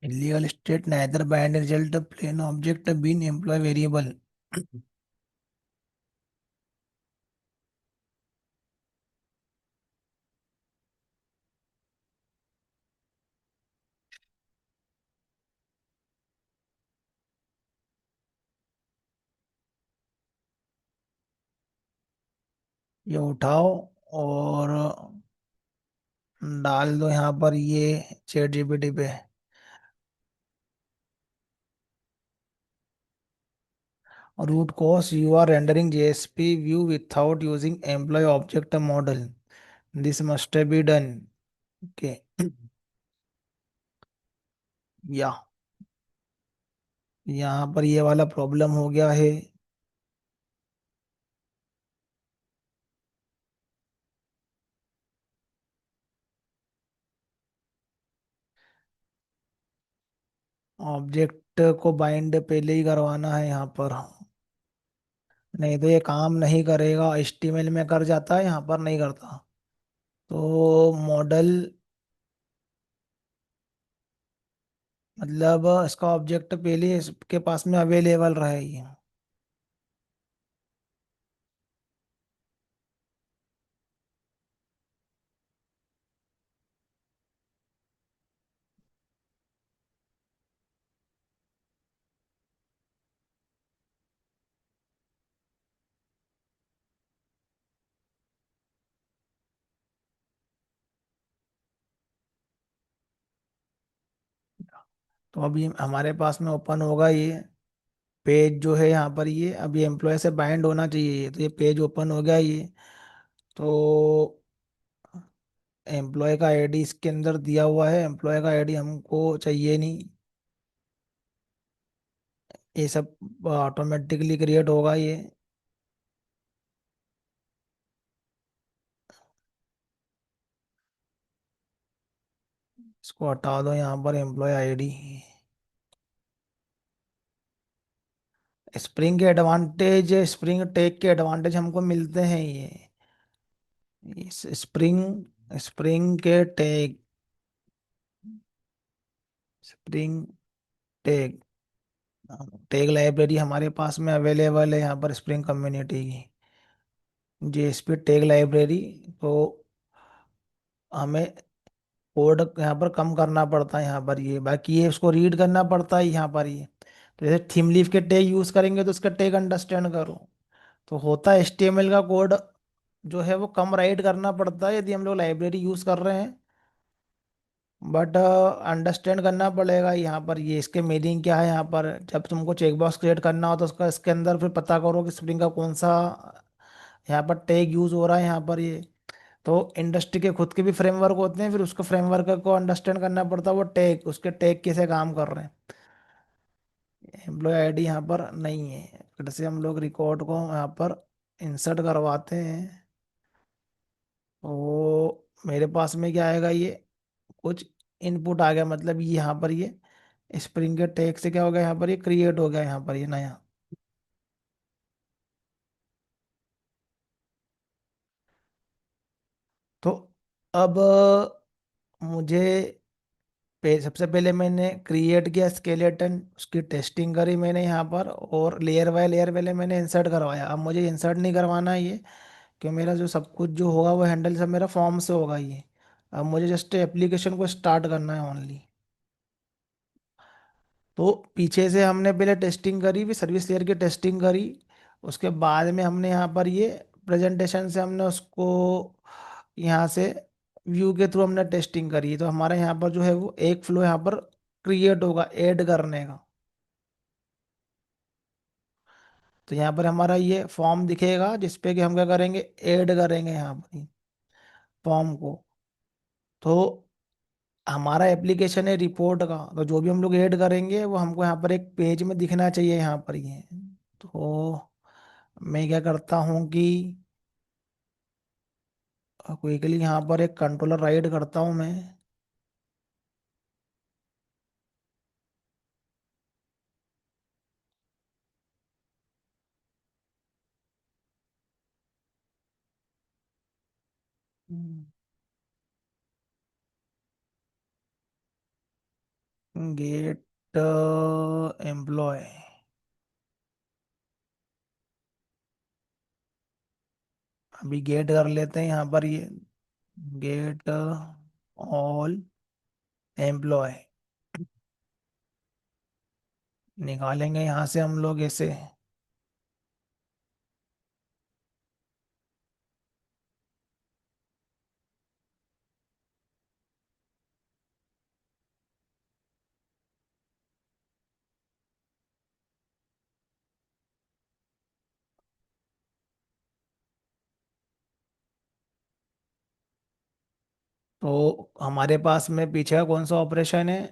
illegal state neither bind result plain object bin employee variable। ये उठाओ और डाल दो यहाँ पर ये ChatGPT पे। Root cause you are rendering JSP view without using employ object model, this must be done. Okay, या यहाँ पर ये वाला प्रॉब्लम हो गया है। ऑब्जेक्ट को बाइंड पहले ही करवाना है यहाँ पर, नहीं तो ये काम नहीं करेगा। HTML में कर जाता है, यहाँ पर नहीं करता। तो मॉडल मतलब इसका ऑब्जेक्ट पहले इसके पास में अवेलेबल रहेगी। तो अभी हमारे पास में ओपन होगा ये पेज जो है यहाँ पर, ये अभी एम्प्लॉय से बाइंड होना चाहिए, तो ये पेज ओपन हो गया ये। तो एम्प्लॉय का आईडी इसके अंदर दिया हुआ है, एम्प्लॉय का आईडी हमको चाहिए नहीं, ये सब ऑटोमेटिकली क्रिएट होगा ये। इसको हटा दो यहाँ पर, एम्प्लॉय आईडी। स्प्रिंग के एडवांटेज, स्प्रिंग टेक के एडवांटेज हमको मिलते हैं ये। इस स्प्रिंग स्प्रिंग के tag, spring tag, tag library हमारे पास में अवेलेबल है यहाँ पर स्प्रिंग कम्युनिटी की, जेएसपी टैग लाइब्रेरी। तो हमें कोड यहाँ पर कम करना पड़ता है यहाँ पर ये, बाकी ये उसको रीड करना पड़ता है यहाँ पर ये। तो जैसे थीम लीफ के टैग यूज करेंगे तो उसका टैग अंडरस्टैंड करो। तो होता है एचटीएमएल का कोड जो है वो कम राइट करना पड़ता है यदि हम लोग लाइब्रेरी यूज कर रहे हैं, बट अंडरस्टैंड करना पड़ेगा यहाँ पर ये इसके मीनिंग क्या है। यहाँ पर जब तुमको चेकबॉक्स क्रिएट करना हो तो उसका इसके अंदर फिर पता करो कि स्प्रिंग का कौन सा यहाँ पर टैग यूज हो रहा है यहाँ पर ये। तो इंडस्ट्री के खुद के भी फ्रेमवर्क होते हैं, फिर उसको फ्रेमवर्क को अंडरस्टैंड करना पड़ता है, वो टैग उसके टैग कैसे काम कर रहे हैं। एम्प्लॉय आईडी यहाँ पर नहीं है, फिर से हम लोग रिकॉर्ड को यहाँ पर इंसर्ट करवाते हैं। तो मेरे पास में क्या आएगा ये, कुछ इनपुट आ गया, मतलब ये यहाँ पर ये स्प्रिंग के टैग से क्या हो गया, यहाँ पर ये क्रिएट हो गया यहाँ पर ये नया। तो अब मुझे सबसे पहले मैंने क्रिएट किया स्केलेटन, उसकी टेस्टिंग करी मैंने यहाँ पर, और लेयर बाय लेयर पहले मैंने इंसर्ट करवाया। अब मुझे इंसर्ट नहीं करवाना है ये, क्योंकि मेरा जो सब कुछ जो होगा वो हैंडल सब मेरा फॉर्म से होगा ये। अब मुझे जस्ट एप्लीकेशन को स्टार्ट करना है ओनली। तो पीछे से हमने पहले टेस्टिंग करी, फिर सर्विस लेयर की टेस्टिंग करी, उसके बाद में हमने यहाँ पर ये प्रेजेंटेशन से हमने उसको यहाँ से व्यू के थ्रू हमने टेस्टिंग करी। तो हमारे यहाँ पर जो है वो एक फ्लो यहाँ पर क्रिएट होगा ऐड करने का। तो यहाँ पर हमारा ये फॉर्म दिखेगा जिसपे कि हम क्या करेंगे, ऐड करेंगे यहाँ पर फॉर्म को। तो हमारा एप्लीकेशन है रिपोर्ट का, तो जो भी हम लोग ऐड करेंगे वो हमको यहाँ पर एक पेज में दिखना चाहिए यहाँ पर ये। तो मैं क्या करता हूँ कि क्विकली यहाँ पर एक कंट्रोलर राइड करता हूँ मैं। गेट एम्प्लॉय, अभी गेट कर लेते हैं यहाँ पर ये, गेट ऑल एम्प्लॉय निकालेंगे यहाँ से हम लोग ऐसे। तो हमारे पास में पीछे का कौन सा ऑपरेशन है,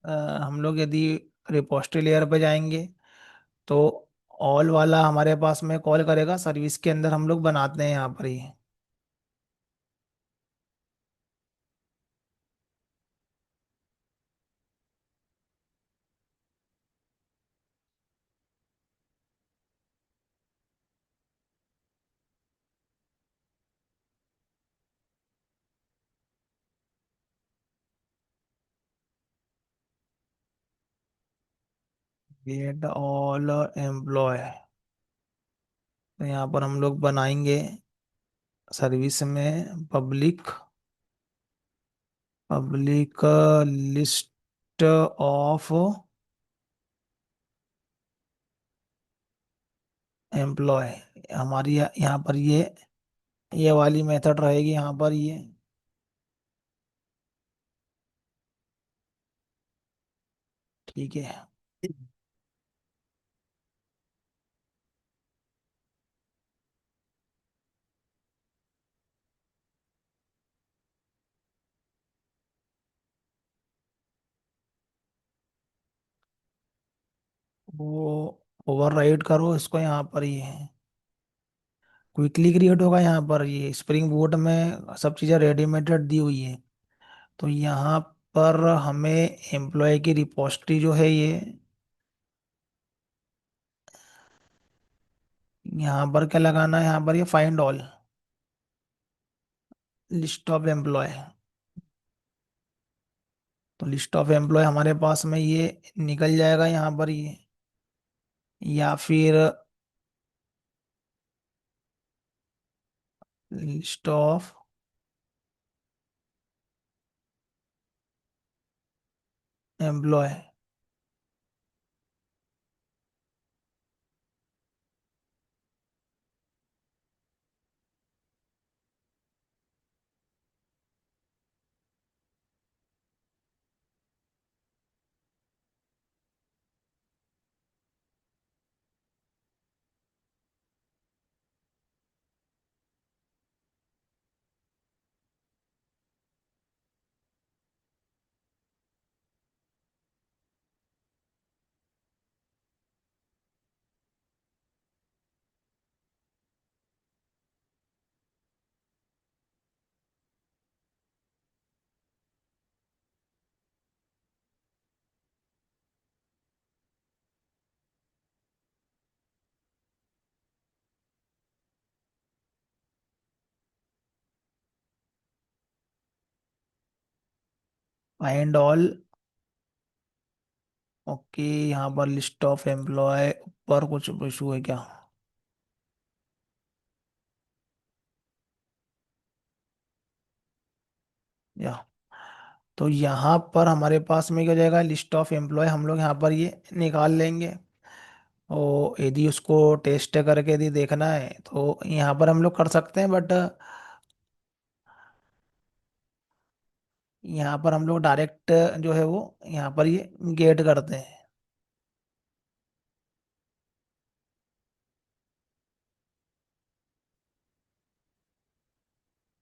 अ, हम लोग यदि रिपोस्टरी लेयर पे जाएंगे तो ऑल वाला हमारे पास में कॉल करेगा, सर्विस के अंदर हम लोग बनाते हैं यहाँ पर ही। Get all employ. तो यहाँ पर हम लोग बनाएंगे सर्विस में पब्लिक लिस्ट ऑफ एम्प्लॉय। हमारी यहाँ पर ये वाली मेथड रहेगी यहाँ पर ये। ठीक है। वो ओवरराइड करो इसको यहाँ पर ये क्विकली क्रिएट होगा। यहाँ पर ये स्प्रिंग बोट में सब चीज़ें रेडीमेडेड दी हुई है। तो यहाँ पर हमें एम्प्लॉय की रिपोजिटरी जो है ये, यहाँ पर क्या लगाना है, यहाँ पर ये find all list of employ. तो लिस्ट ऑफ एम्प्लॉय हमारे पास में ये निकल जाएगा यहाँ पर ये। या फिर list of employ. Find all. Okay, यहाँ पर लिस्ट ऑफ एम्प्लॉय ऊपर कुछ इशू है क्या? या तो यहाँ पर हमारे पास में क्या हो जाएगा, लिस्ट ऑफ एम्प्लॉय हम लोग यहाँ पर ये निकाल लेंगे। और यदि उसको टेस्ट करके यदि देखना है तो यहाँ पर हम लोग कर सकते हैं, बट यहाँ पर हम लोग डायरेक्ट जो है वो यहाँ पर ये गेट करते हैं।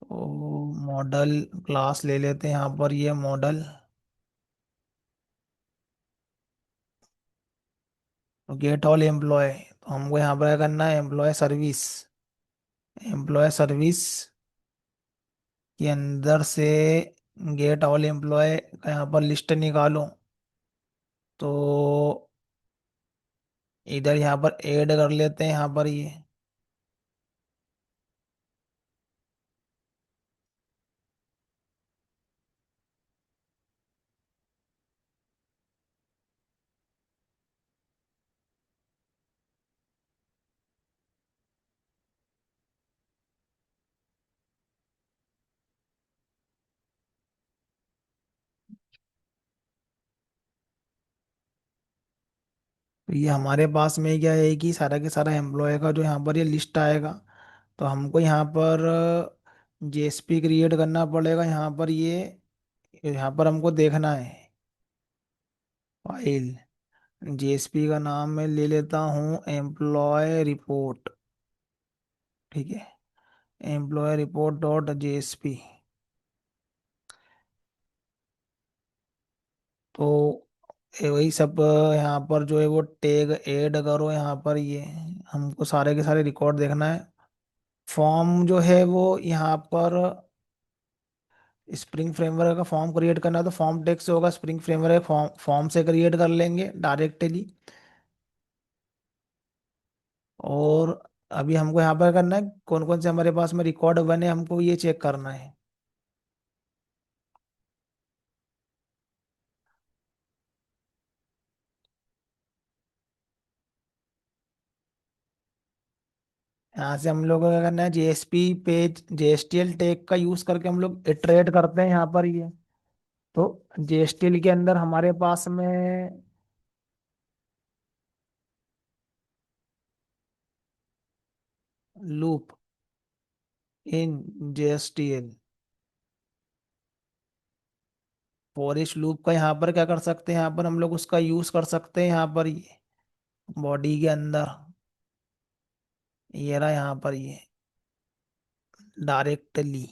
तो मॉडल क्लास ले लेते हैं यहाँ पर ये मॉडल। तो गेट ऑल एम्प्लॉय, तो हमको यहाँ पर क्या करना है, एम्प्लॉय सर्विस। एम्प्लॉय सर्विस के अंदर से गेट ऑल एम्प्लॉय का यहाँ पर लिस्ट निकालो। तो इधर यहाँ पर ऐड कर लेते हैं यहाँ पर ये। तो ये हमारे पास में क्या है कि सारा के सारा एम्प्लॉय का जो यहाँ पर ये लिस्ट आएगा। तो हमको यहाँ पर जेएसपी क्रिएट करना पड़ेगा। यहाँ पर हमको देखना है फाइल। जेएसपी का नाम मैं ले लेता हूँ एम्प्लॉय रिपोर्ट। ठीक है, एम्प्लॉय रिपोर्ट डॉट जेएसपी। तो ये वही सब यहाँ पर जो है वो टैग ऐड करो यहाँ पर ये। हमको सारे के सारे रिकॉर्ड देखना है। फॉर्म जो है वो यहाँ पर स्प्रिंग फ्रेमवर्क का फॉर्म क्रिएट करना है, तो फॉर्म टेक्स्ट से होगा। स्प्रिंग फ्रेमवर्क फॉर्म फॉर्म से क्रिएट कर लेंगे डायरेक्टली। और अभी हमको यहाँ पर करना है कौन कौन से हमारे पास में रिकॉर्ड बने, हमको ये चेक करना है। यहाँ से हम लोग को क्या करना है, जेएसपी पेज जेएसटीएल टैग का यूज करके हम लोग इटरेट करते हैं यहाँ पर ये। तो जेएसटीएल के अंदर हमारे पास में loop in JSTL, for each loop का यहाँ पर क्या कर सकते हैं, यहाँ पर हम लोग उसका यूज कर सकते हैं यहाँ पर ये बॉडी के अंदर। ये रहा यहाँ पर ये डायरेक्टली।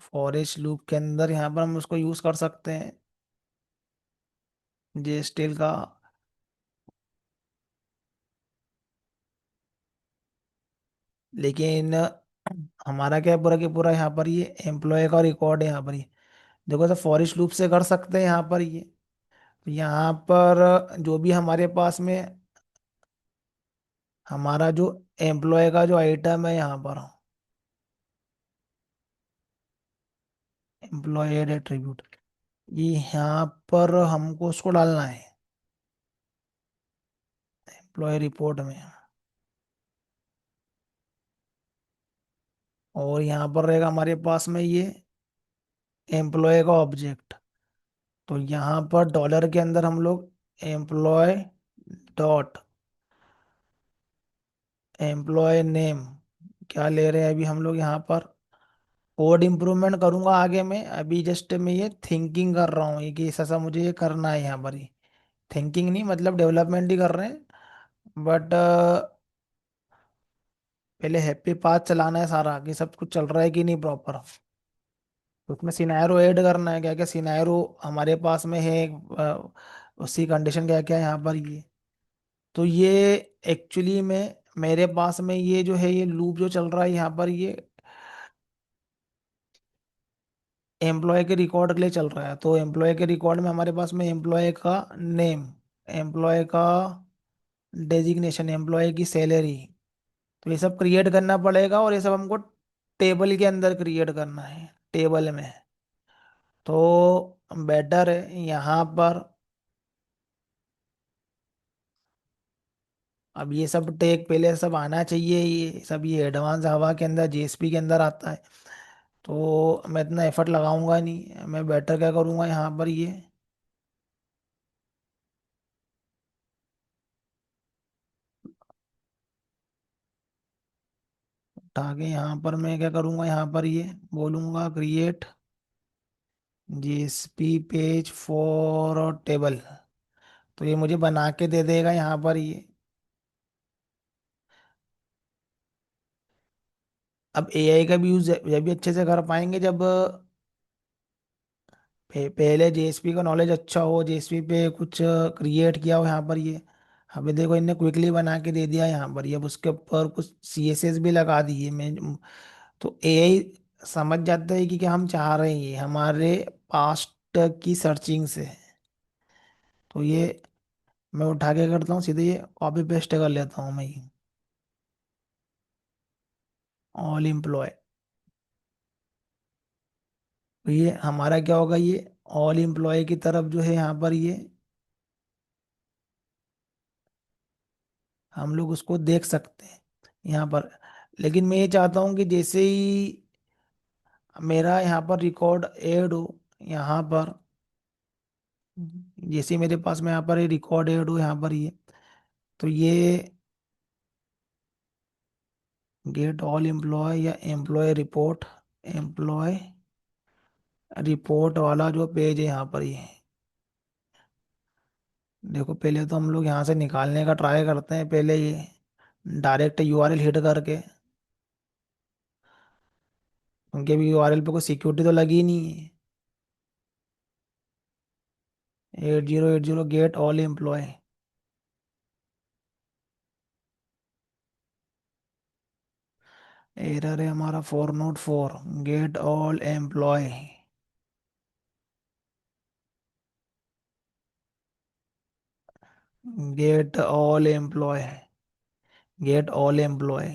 फॉर इच लूप के अंदर यहाँ पर हम उसको यूज कर सकते हैं जेएसटीएल का। लेकिन हमारा क्या है, पूरा के पूरा यहाँ पर ये एम्प्लॉय का रिकॉर्ड है यहाँ पर ये। देखो तो फॉर ईच लूप से कर सकते हैं यहाँ पर ये। तो यहाँ पर जो भी हमारे पास में हमारा जो एम्प्लॉय का जो आइटम है यहाँ पर, एम्प्लॉय एट्रीब्यूट, ये यहाँ पर हमको उसको डालना है एम्प्लॉय रिपोर्ट में। और यहाँ पर रहेगा हमारे पास में ये एम्प्लॉय का ऑब्जेक्ट। तो यहाँ पर डॉलर के अंदर हम लोग एम्प्लॉय डॉट एम्प्लॉय नेम क्या ले रहे हैं अभी हम लोग यहाँ पर। कोड इम्प्रूवमेंट करूंगा आगे में, अभी जस्ट मैं ये थिंकिंग कर रहा हूँ ये कि ऐसा सा मुझे ये करना है यहाँ पर ही। थिंकिंग नहीं मतलब डेवलपमेंट ही कर रहे हैं, बट पहले हैप्पी पाथ चलाना है सारा कि सब कुछ चल रहा है कि नहीं प्रॉपर। तो उसमें सिनेरियो ऐड करना है, क्या क्या सिनेरियो हमारे पास में है, उसकी कंडीशन क्या क्या है यहाँ पर ये। तो ये एक्चुअली में मेरे पास में ये जो है ये लूप जो चल रहा है यहाँ पर ये एम्प्लॉय के रिकॉर्ड के लिए चल रहा है। तो एम्प्लॉय के रिकॉर्ड में हमारे पास में एम्प्लॉय का नेम, एम्प्लॉय का डेजिग्नेशन, एम्प्लॉय की सैलरी, तो ये सब क्रिएट करना पड़ेगा। और ये सब हमको टेबल के अंदर क्रिएट करना है, टेबल में। तो बेटर है यहाँ पर, अब ये सब टेक पहले सब आना चाहिए, ये सब ये एडवांस हवा के अंदर जेएसपी के अंदर आता है। तो मैं इतना एफर्ट लगाऊंगा नहीं, मैं बेटर क्या करूँगा यहाँ पर ये उठा के यहाँ पर मैं क्या करूँगा, यहाँ पर ये बोलूँगा create JSP page for table. तो ये मुझे बना के दे देगा यहाँ पर ये। अब एआई का भी यूज जब भी अच्छे से कर पाएंगे जब पहले जेएसपी का नॉलेज अच्छा हो, जेएसपी पे कुछ क्रिएट किया हो यहाँ पर ये। हमें देखो इनने क्विकली बना के दे दिया यहाँ पर ये। अब उसके ऊपर कुछ सीएसएस भी लगा दिए मैं। तो एआई समझ जाता है कि क्या हम चाह रहे हैं ये हमारे पास्ट की सर्चिंग से। तो ये मैं उठा के करता हूँ सीधे, ये कॉपी पेस्ट कर लेता हूँ मैं ये ऑल एम्प्लॉय। तो ये हमारा क्या होगा, ये ऑल एम्प्लॉय की तरफ जो है यहाँ पर ये हम लोग उसको देख सकते हैं यहाँ पर। लेकिन मैं ये चाहता हूँ कि जैसे ही मेरा यहाँ पर रिकॉर्ड ऐड हो यहाँ पर, जैसे मेरे पास में यहाँ पर ये रिकॉर्ड ऐड हो यहाँ पर ये, तो ये गेट ऑल एम्प्लॉय या एम्प्लॉय रिपोर्ट, एम्प्लॉय रिपोर्ट वाला जो पेज है यहाँ पर ये। देखो पहले तो हम लोग यहाँ से निकालने का ट्राई करते हैं पहले ये डायरेक्ट यूआरएल हिट करके, क्योंकि अभी यूआरएल पे कोई सिक्योरिटी तो लगी नहीं है। 8080 गेट ऑल एम्प्लॉय। एरर है हमारा 404 get all employ. Get all employ, get all employ.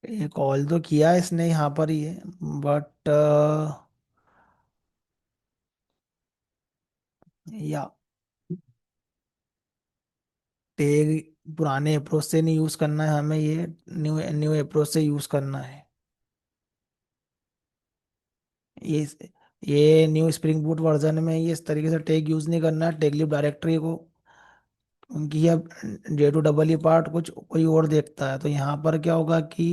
ये कॉल तो किया इसने यहाँ पर ही है, बट या टैग पुराने अप्रोच से नहीं यूज करना है हमें, ये न्यू न्यू अप्रोच से यूज करना है। ये ये न्यू स्प्रिंग बूट वर्जन में ये इस तरीके से टैग यूज नहीं करना है, टैग लिब डायरेक्टरी को, क्योंकि अब J2 पार्ट कुछ कोई और देखता है, तो यहाँ पर क्या होगा कि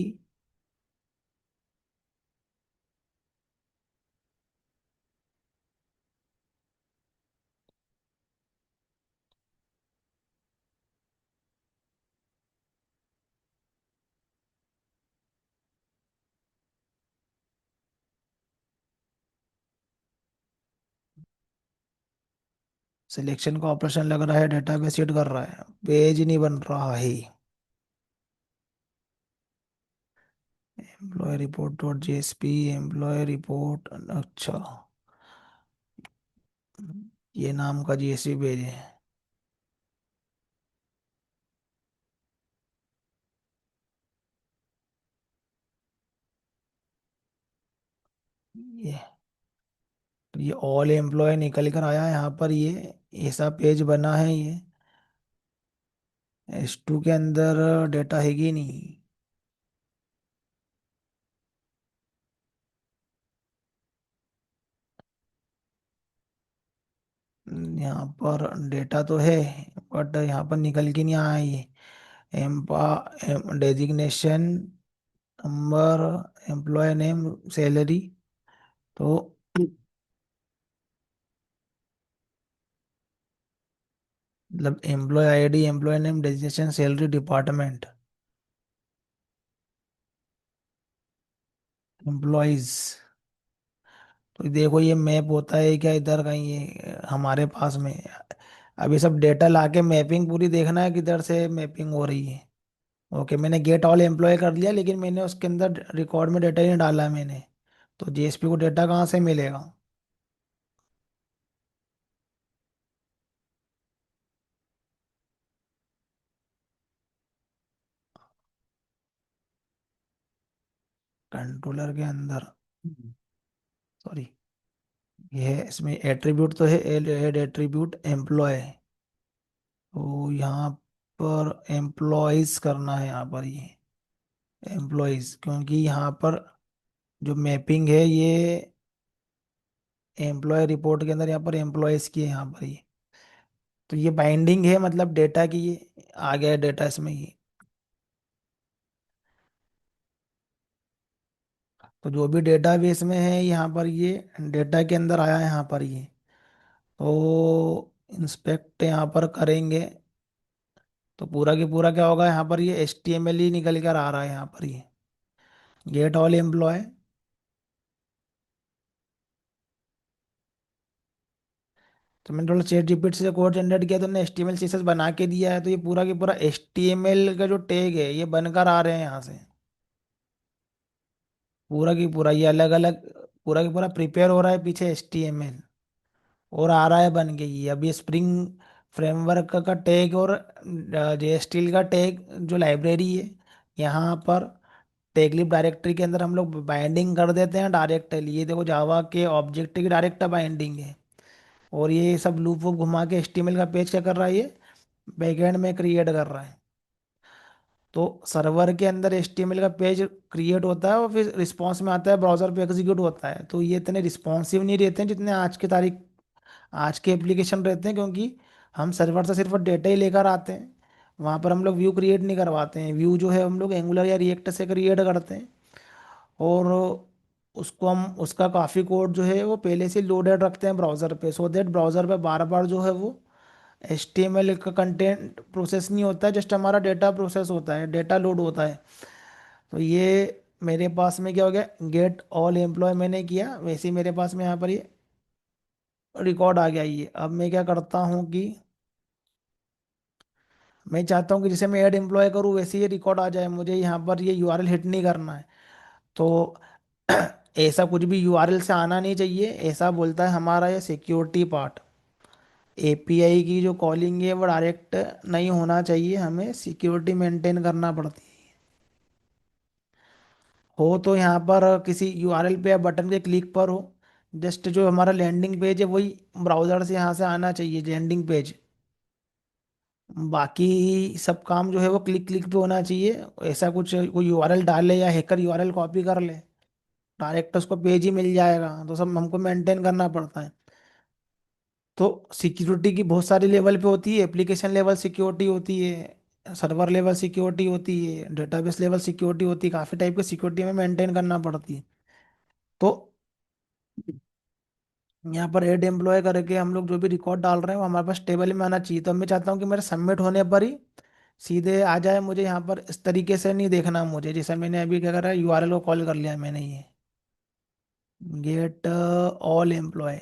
सिलेक्शन का ऑपरेशन लग रहा है, डेटाबेस सेट कर रहा है, पेज नहीं बन रहा है। Employ report dot JSP, employ report, अच्छा, ये नाम का जेएसपी पेज है। ये ये ऑल एम्प्लॉय निकल कर आया यहाँ पर, ये ऐसा पेज बना है ये। S2 के अंदर डेटा है ही नहीं। यहाँ पर डेटा तो है, बट यहाँ पर निकल के नहीं आया ये। एम्पा designation number, employee name, salary, तो मतलब employee ID, employee name, designation, salary, department, employees. तो देखो ये मैप होता है क्या इधर कहीं, ये हमारे पास में। अब ये सब डेटा लाके मैपिंग पूरी देखना है किधर से मैपिंग हो रही है। ओके, मैंने गेट ऑल एम्प्लॉय कर लिया, लेकिन मैंने उसके अंदर रिकॉर्ड में डेटा ही नहीं डाला मैंने, तो जेएसपी को डेटा कहाँ से मिलेगा। कंट्रोलर के अंदर, सॉरी, ये है इसमें एट्रीब्यूट तो है, एड एट्रीब्यूट एम्प्लॉय, तो यहाँ पर एम्प्लॉयज करना है यहाँ पर, ये एम्प्लॉयज, क्योंकि यहाँ पर जो मैपिंग है ये एम्प्लॉय रिपोर्ट के अंदर यहाँ पर एम्प्लॉयज की है यहाँ पर ये, तो ये बाइंडिंग है मतलब डेटा की, ये आ गया डेटा इसमें ये। तो जो भी डेटाबेस में है यहाँ पर ये डेटा के अंदर आया है यहाँ पर ये, तो इंस्पेक्ट यहाँ पर करेंगे तो पूरा की पूरा क्या होगा, यहाँ पर ये HTML ही निकल कर आ रहा है यहाँ पर ये, गेट ऑल एम्प्लॉय। तो मैंने थोड़ा चैट जीपीटी से कोड जनरेट किया, तो मैंने HTML CSS बना के दिया है, तो ये पूरा की पूरा HTML का जो टैग है ये बनकर आ रहे हैं यहाँ से, पूरा की पूरा ये अलग अलग, पूरा की पूरा प्रिपेयर हो रहा है पीछे HTML, और आ रहा है बन के ये। अब ये स्प्रिंग फ्रेमवर्क का टैग और JSTL का टैग जो लाइब्रेरी है, यहाँ पर टैगलिब डायरेक्टरी के अंदर हम लोग बाइंडिंग कर देते हैं डायरेक्टली, ये देखो जावा के ऑब्जेक्ट की डायरेक्ट बाइंडिंग है। और ये सब लूप वूप घुमा के HTML का पेज क्या कर रहा है ये, बैकएंड में क्रिएट कर रहा है। तो सर्वर के अंदर HTML का पेज क्रिएट होता है और फिर रिस्पॉन्स में आता है, ब्राउजर पे एग्जीक्यूट होता है, तो ये इतने रिस्पॉन्सिव नहीं रहते हैं जितने आज की तारीख आज के एप्लीकेशन रहते हैं, क्योंकि हम सर्वर से सिर्फ डेटा ही लेकर आते हैं, वहाँ पर हम लोग व्यू क्रिएट नहीं करवाते हैं। व्यू जो है हम लोग एंगुलर या रिएक्ट से क्रिएट करते हैं, और उसको हम उसका काफ़ी कोड जो है वो पहले से लोडेड रखते हैं ब्राउज़र पे, सो दैट ब्राउज़र पे बार बार जो है वो HTML का कंटेंट प्रोसेस नहीं होता है, जस्ट हमारा डेटा प्रोसेस होता है, डेटा लोड होता है। तो ये मेरे पास में क्या हो गया, गेट ऑल एम्प्लॉय मैंने किया, वैसे ही मेरे पास में यहाँ पर ये रिकॉर्ड आ गया। ये अब मैं क्या करता हूँ कि मैं चाहता हूँ कि जैसे मैं ऐड एम्प्लॉय करूँ वैसे ये रिकॉर्ड आ जाए, मुझे यहाँ पर ये URL हिट नहीं करना है। तो ऐसा कुछ भी URL से आना नहीं चाहिए, ऐसा बोलता है हमारा ये सिक्योरिटी पार्ट। API की जो कॉलिंग है वो डायरेक्ट नहीं होना चाहिए, हमें सिक्योरिटी मेंटेन करना पड़ती है। हो तो यहाँ पर किसी यूआरएल पे या बटन के क्लिक पर हो। जस्ट जो हमारा लैंडिंग पेज है वही ब्राउजर से यहाँ से आना चाहिए, लैंडिंग पेज। बाकी सब काम जो है वो क्लिक क्लिक पे होना चाहिए। ऐसा कुछ कोई यूआरएल डाले या हैकर यूआरएल कॉपी कर ले, डायरेक्ट उसको पेज ही मिल जाएगा, तो सब हमको मेंटेन करना पड़ता है। तो सिक्योरिटी की बहुत सारी लेवल पे होती है, एप्लीकेशन लेवल सिक्योरिटी होती है, सर्वर लेवल सिक्योरिटी होती है, डेटाबेस लेवल सिक्योरिटी होती है, काफ़ी टाइप की सिक्योरिटी हमें मेंटेन करना पड़ती है। तो यहाँ पर एड एम्प्लॉय करके हम लोग जो भी रिकॉर्ड डाल रहे हैं वो हमारे पास टेबल में आना चाहिए। तो मैं चाहता हूँ कि मेरे सबमिट होने पर ही सीधे आ जाए, मुझे यहाँ पर इस तरीके से नहीं देखना। मुझे जैसे मैंने अभी क्या करा, यूआरएल को कॉल कर लिया मैंने, ये गेट ऑल एम्प्लॉय।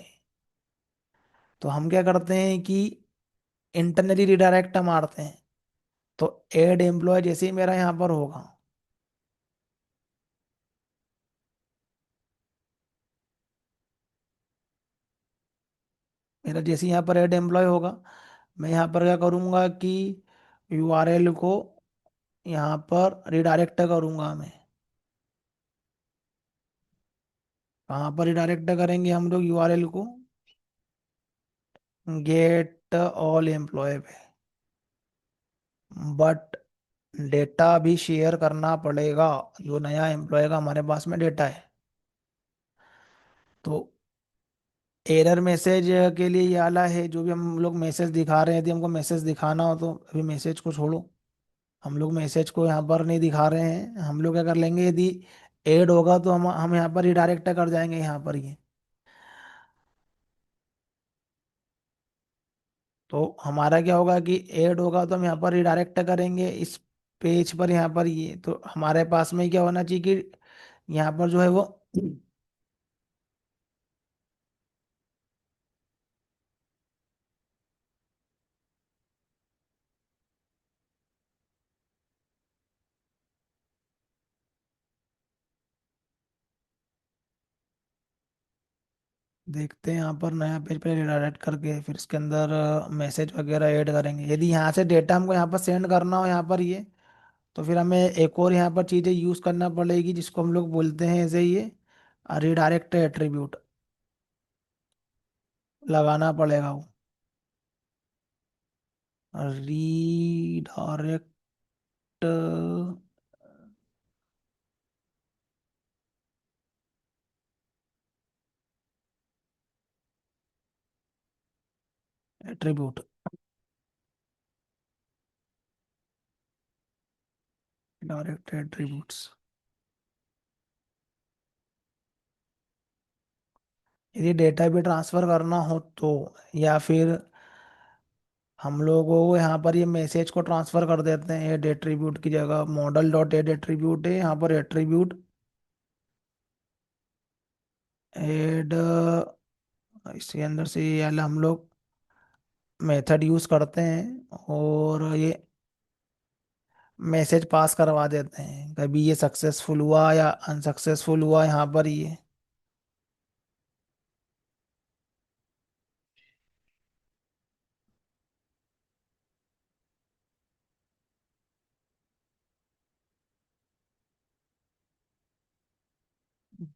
तो हम क्या करते हैं कि इंटरनली रिडायरेक्ट मारते हैं। तो एड एम्प्लॉय जैसे ही मेरा यहाँ पर होगा, मेरा जैसे ही यहाँ पर एड एम्प्लॉय होगा, मैं यहाँ पर क्या करूँगा कि यूआरएल को यहाँ पर रिडायरेक्ट करूँगा मैं। कहाँ पर रिडायरेक्ट करेंगे हम लोग यूआरएल को? गेट ऑल एम्प्लॉय पे। बट डेटा भी शेयर करना पड़ेगा, जो नया एम्प्लॉय का हमारे पास में डेटा है। तो एरर मैसेज के लिए ये आला है, जो भी हम लोग मैसेज दिखा रहे हैं, यदि हमको मैसेज दिखाना हो तो अभी मैसेज को छोड़ो, हम लोग मैसेज को यहाँ पर नहीं दिखा रहे हैं। हम लोग क्या कर लेंगे, यदि ऐड होगा तो हम यहाँ पर रिडायरेक्ट कर जाएंगे यहाँ पर ये। तो हमारा क्या होगा कि ऐड होगा तो हम यहाँ पर रिडायरेक्ट करेंगे इस पेज पर, यहाँ पर ये। तो हमारे पास में क्या होना चाहिए कि यहाँ पर जो है वो देखते हैं, यहाँ पर नया पेज पे रिडायरेक्ट करके फिर इसके अंदर मैसेज वगैरह ऐड करेंगे। यदि यहाँ से डेटा हमको यहाँ पर सेंड करना हो यहाँ पर ये, तो फिर हमें एक और यहाँ पर चीज़ें यूज़ करना पड़ेगी, जिसको हम लोग बोलते हैं ऐसे ये रिडायरेक्ट एट्रीब्यूट लगाना पड़ेगा वो। Redirect attribute, direct attributes. यदि डेटा भी ट्रांसफर करना हो तो, या फिर हम लोगों को यहाँ पर ये मैसेज को ट्रांसफर कर देते हैं एड एट्रीब्यूट की जगह, मॉडल डॉट एड एट्रीब्यूट है यहाँ पर एट्रीब्यूट एड। इसके अंदर से ये वाला हम लोग मेथड यूज करते हैं और ये मैसेज पास करवा देते हैं, कभी ये सक्सेसफुल हुआ या अनसक्सेसफुल हुआ यहाँ पर ये।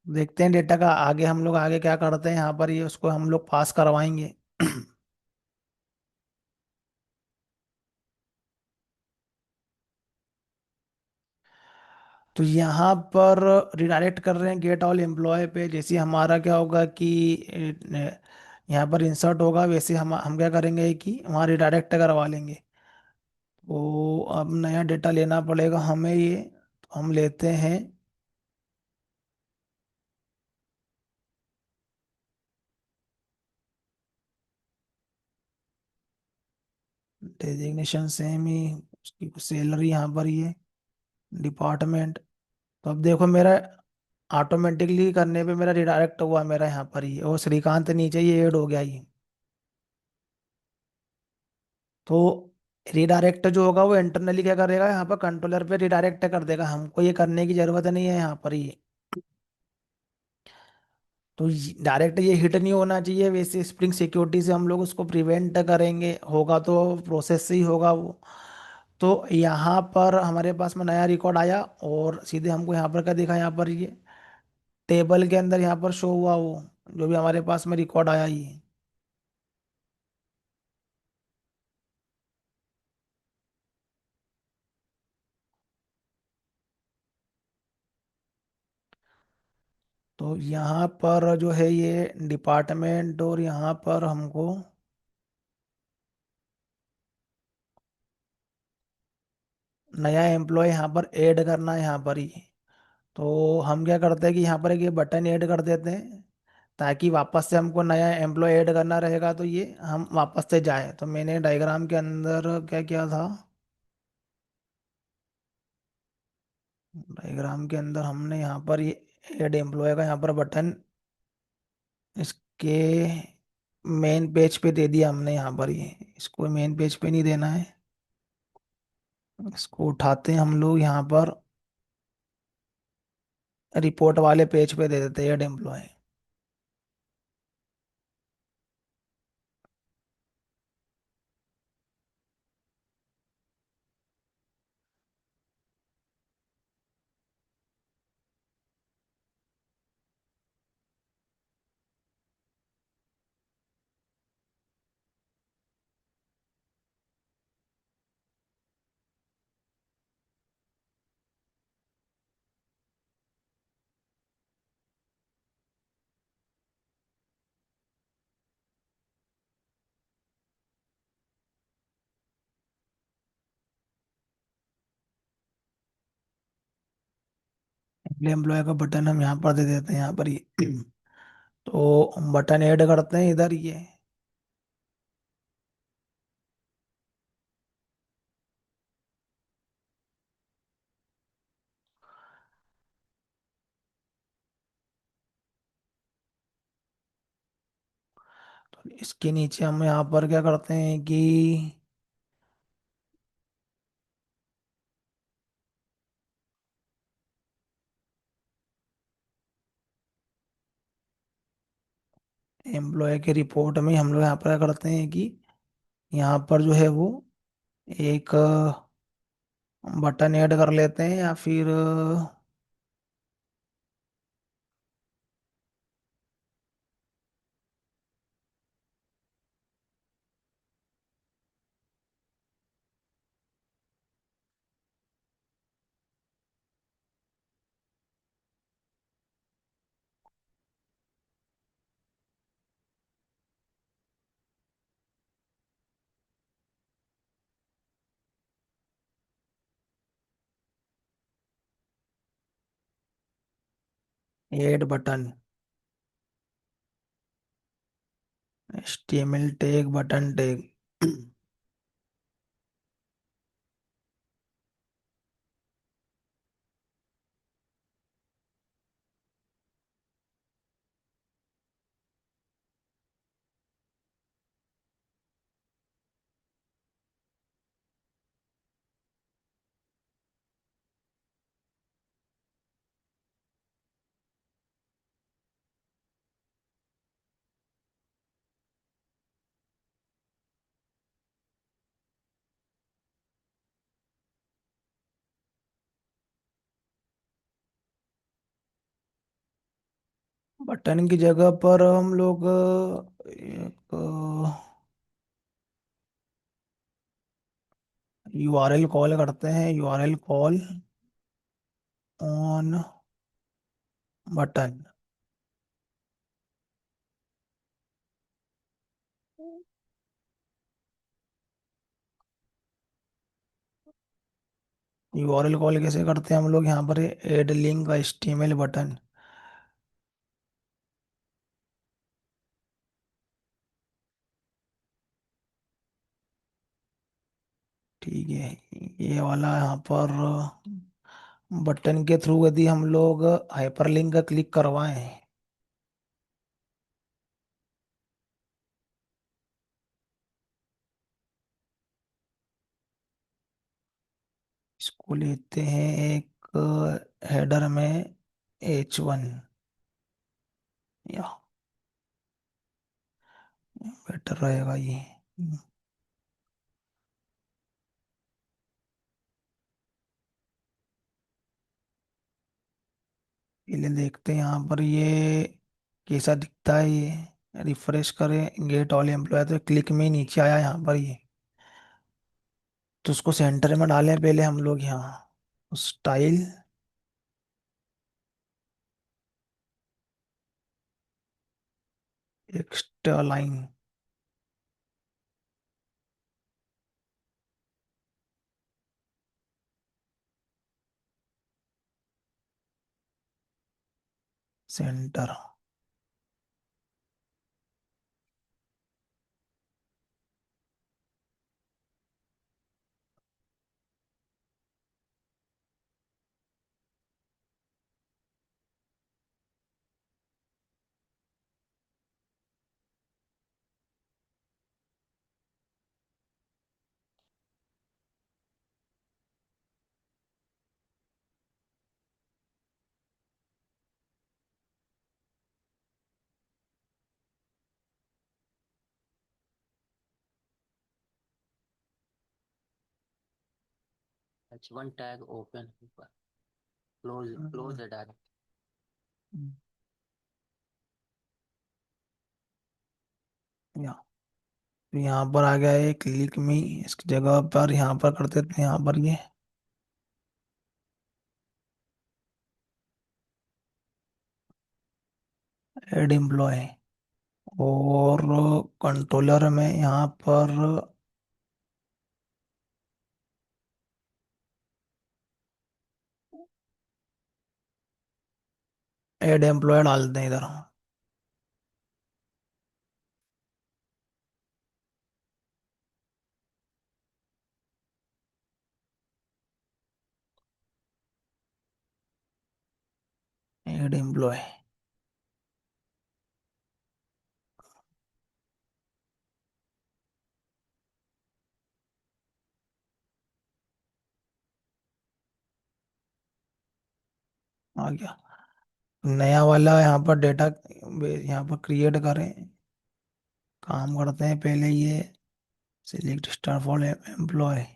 देखते हैं डेटा का आगे हम लोग आगे क्या करते हैं यहाँ पर, ये उसको हम लोग पास करवाएंगे। तो यहाँ पर रिडायरेक्ट कर रहे हैं गेट ऑल एम्प्लॉय पे। जैसे हमारा क्या होगा कि यहाँ पर इंसर्ट होगा, वैसे हम क्या करेंगे कि वहाँ रिडायरेक्ट करवा लेंगे। तो अब नया डेटा लेना पड़ेगा हमें ये, तो हम लेते हैं डेजिग्नेशन सेम ही, उसकी सैलरी यहाँ पर ये डिपार्टमेंट। तो अब देखो मेरा ऑटोमेटिकली करने पे मेरा रिडायरेक्ट हुआ मेरा यहाँ पर ही, और श्रीकांत नीचे ये ऐड हो गया ये। तो रिडायरेक्ट जो होगा वो इंटरनली क्या करेगा, यहाँ पर कंट्रोलर पे रिडायरेक्ट कर देगा, हमको ये करने की जरूरत नहीं है यहाँ पर ये। तो डायरेक्ट ये हिट नहीं होना चाहिए, वैसे स्प्रिंग सिक्योरिटी से हम लोग उसको प्रिवेंट करेंगे, होगा तो प्रोसेस से ही होगा वो। तो यहाँ पर हमारे पास में नया रिकॉर्ड आया और सीधे हमको यहाँ पर क्या दिखा, यहाँ पर ये टेबल के अंदर यहाँ पर शो हुआ वो जो भी हमारे पास में रिकॉर्ड आया ये। तो यहाँ पर जो है ये डिपार्टमेंट, और यहाँ पर हमको नया एम्प्लॉय यहाँ पर ऐड करना है यहाँ पर ही। तो हम क्या करते हैं कि यहाँ पर एक ये बटन ऐड कर देते हैं, ताकि वापस से हमको नया एम्प्लॉय ऐड करना रहेगा तो ये हम वापस से जाए। तो मैंने डायग्राम के अंदर क्या किया था, डायग्राम के अंदर हमने यहाँ पर ये ऐड एम्प्लॉय का यहाँ पर बटन इसके मेन पेज पे दे दिया हमने यहाँ पर। ये इसको मेन पेज पे नहीं देना है, इसको उठाते हैं हम लोग यहाँ पर रिपोर्ट वाले पेज पे दे देते हैं ऐड एम्प्लॉय। एम्प्लॉय का बटन हम यहाँ पर दे देते हैं यहाँ पर ये। तो बटन ऐड करते हैं इधर ये। तो इसके नीचे हम यहाँ पर क्या करते हैं कि एम्प्लॉय के रिपोर्ट में हम लोग यहाँ पर क्या करते हैं कि यहाँ पर जो है वो एक बटन ऐड कर लेते हैं, या फिर add button, HTML tag, button tag. Button की जगह पर हम लोग एक URL कॉल करते हैं, URL call on button. URL call कैसे करते हैं हम लोग, यहाँ पर ऐड लिंक HTML बटन। ठीक है, ये वाला यहाँ पर बटन के थ्रू यदि हम लोग हाइपरलिंक का क्लिक करवाएं, इसको लेते हैं एक हेडर में H1, या बेटर रहेगा ये। पहले देखते हैं यहाँ पर ये कैसा दिखता है ये। रिफ्रेश करें गेट ऑल एम्प्लॉय, तो क्लिक में ही नीचे आया यहाँ पर ये। तो उसको सेंटर में डालें पहले हम लोग यहाँ style, extra line. Centre H1 tag open ऊपर, क्लोज है डायरेक्ट। यहाँ, तो यहाँ पर आ गया है क्लिक मी। इसकी जगह पर यहाँ पर कर देते हैं यहाँ पर ये एड एम्प्लॉय। और कंट्रोलर में यहाँ पर एड एम्प्लॉय डाल दें इधर। एड एम्प्लॉय आ गया। नया वाला यहाँ पर डेटा यहाँ पर क्रिएट करें। काम करते हैं पहले ये select star for employ.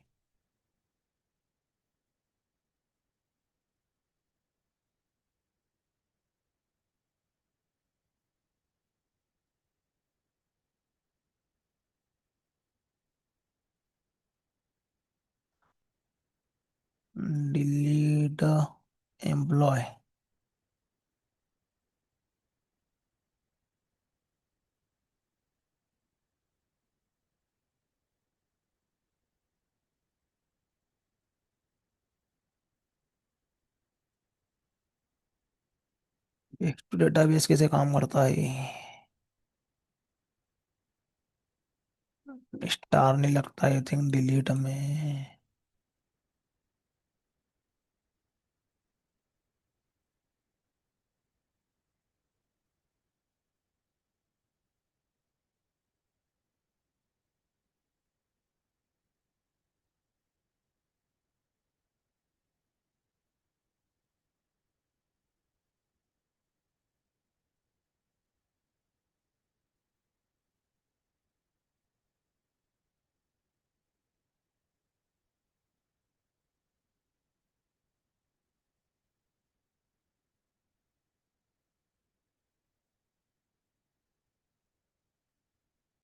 Delete employ. एक तो डेटाबेस कैसे काम करता है, स्टार नहीं लगता आई थिंक डिलीट में।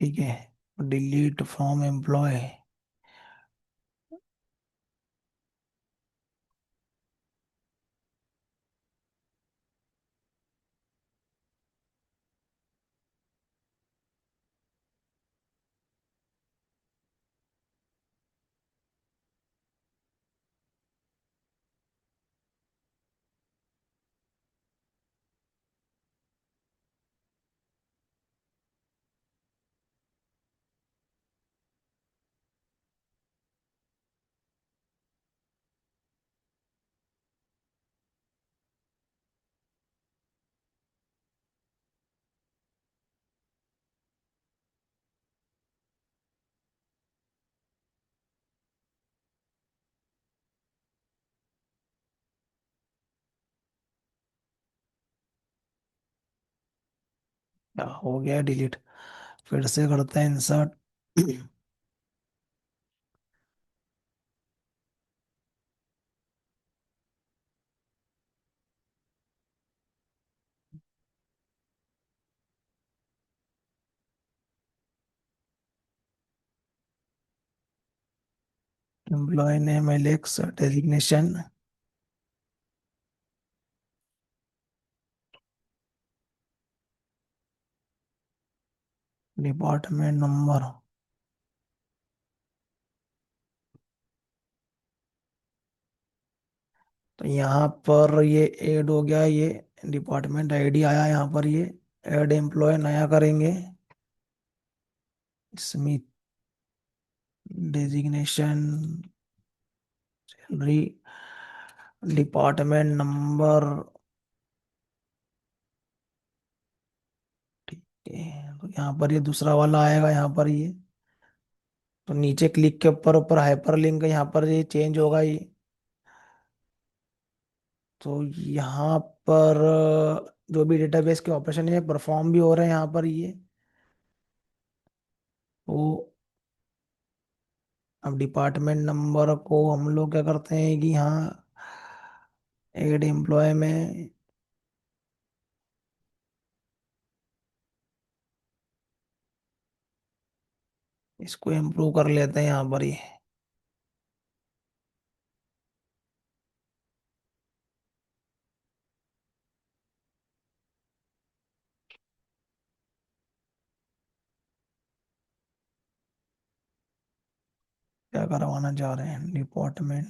ठीक है, डिलीट फ्रॉम एम्प्लॉय। हो गया डिलीट। फिर से करते हैं insert. Employ name Alex, designation department number. तो यहाँ पर ये ऐड हो गया, ये डिपार्टमेंट आईडी आया यहाँ पर, ये ऐड एम्प्लॉय नया करेंगे। Smith, designation, salary, department number. ठीक है, तो यहाँ पर ये दूसरा वाला आएगा यहाँ पर ये। तो नीचे क्लिक के ऊपर ऊपर हाइपर लिंक यहाँ पर ये चेंज होगा ये। तो यहाँ पर जो भी डेटाबेस के ऑपरेशन है परफॉर्म भी हो रहे हैं यहाँ पर ये। तो अब डिपार्टमेंट नंबर को हम लोग क्या करते हैं कि यहाँ एड एम्प्लॉय में इसको इम्प्रूव कर लेते हैं यहाँ पर ये। क्या करवाना चाह रहे हैं डिपार्टमेंट।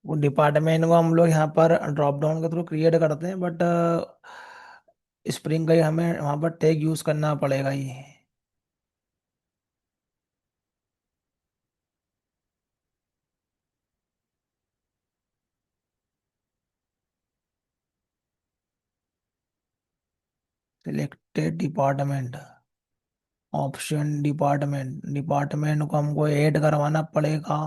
वो डिपार्टमेंट को हम लोग यहाँ पर ड्रॉप डाउन के थ्रू क्रिएट करते हैं, बट स्प्रिंग का ही हमें वहाँ पर टैग यूज करना पड़ेगा ये। Selected department, option department, department को हमको ऐड करवाना पड़ेगा।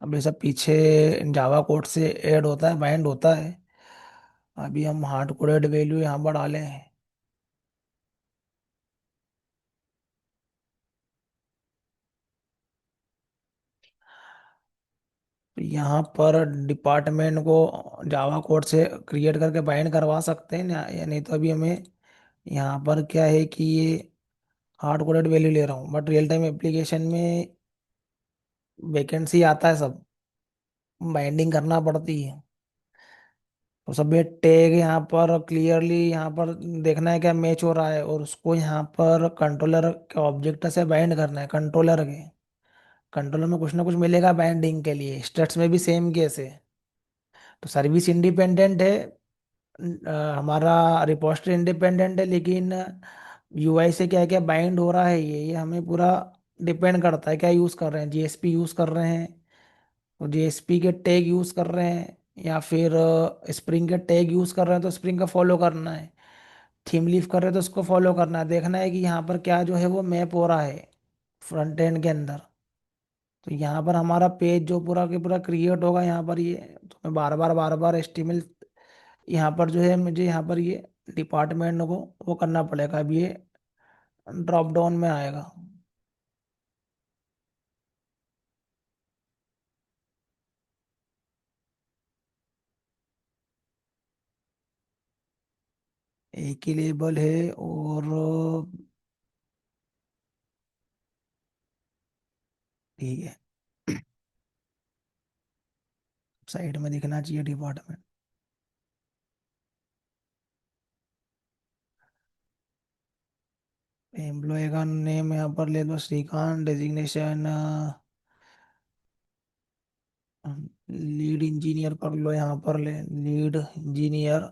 अब ये सब पीछे जावा कोड से ऐड होता है, बाइंड होता है। अभी हम हार्ड कोडेड वैल्यू यहाँ पर डालें। तो यहाँ पर डिपार्टमेंट को जावा कोड से क्रिएट करके बाइंड करवा सकते हैं या नहीं तो अभी हमें यहाँ पर क्या है कि ये हार्ड कोडेड वैल्यू ले रहा हूँ, बट रियल टाइम एप्लीकेशन में वैकेंसी आता है सब, बाइंडिंग करना पड़ती है। तो सब ये टैग यहाँ पर क्लियरली यहाँ पर देखना है क्या मैच हो रहा है, और उसको यहाँ पर कंट्रोलर के ऑब्जेक्ट से बाइंड करना है, कंट्रोलर के। कंट्रोलर में कुछ ना कुछ मिलेगा बाइंडिंग के लिए, स्टेट्स में भी सेम केस है। तो सर्विस इंडिपेंडेंट है, हमारा रिपोस्टरी इंडिपेंडेंट है, लेकिन यूआई से क्या क्या बाइंड हो रहा है ये हमें पूरा डिपेंड करता है। क्या यूज़ कर रहे हैं, जेएसपी यूज़ कर रहे हैं तो जेएसपी के टैग यूज़ कर रहे हैं, या फिर स्प्रिंग के टैग यूज़ कर रहे हैं तो स्प्रिंग का फॉलो करना है। थीम लीफ कर रहे हैं तो उसको फॉलो करना है, देखना है कि यहाँ पर क्या जो है वो मैप हो रहा है फ्रंट एंड के अंदर। तो यहाँ पर हमारा पेज जो पूरा के पूरा क्रिएट होगा यहाँ पर ये। तो मैं बार बार एस्टिमेल यहाँ पर जो है मुझे यहाँ पर ये डिपार्टमेंट को वो करना पड़ेगा। अब ये ड्रॉप डाउन में आएगा। एक ही लेबल है, और ठीक है, साइड में दिखना चाहिए डिपार्टमेंट। एम्प्लॉय का नेम यहाँ पर ले लो श्रीकांत, डेजिग्नेशन लीड इंजीनियर कर लो, यहाँ पर ले लीड इंजीनियर।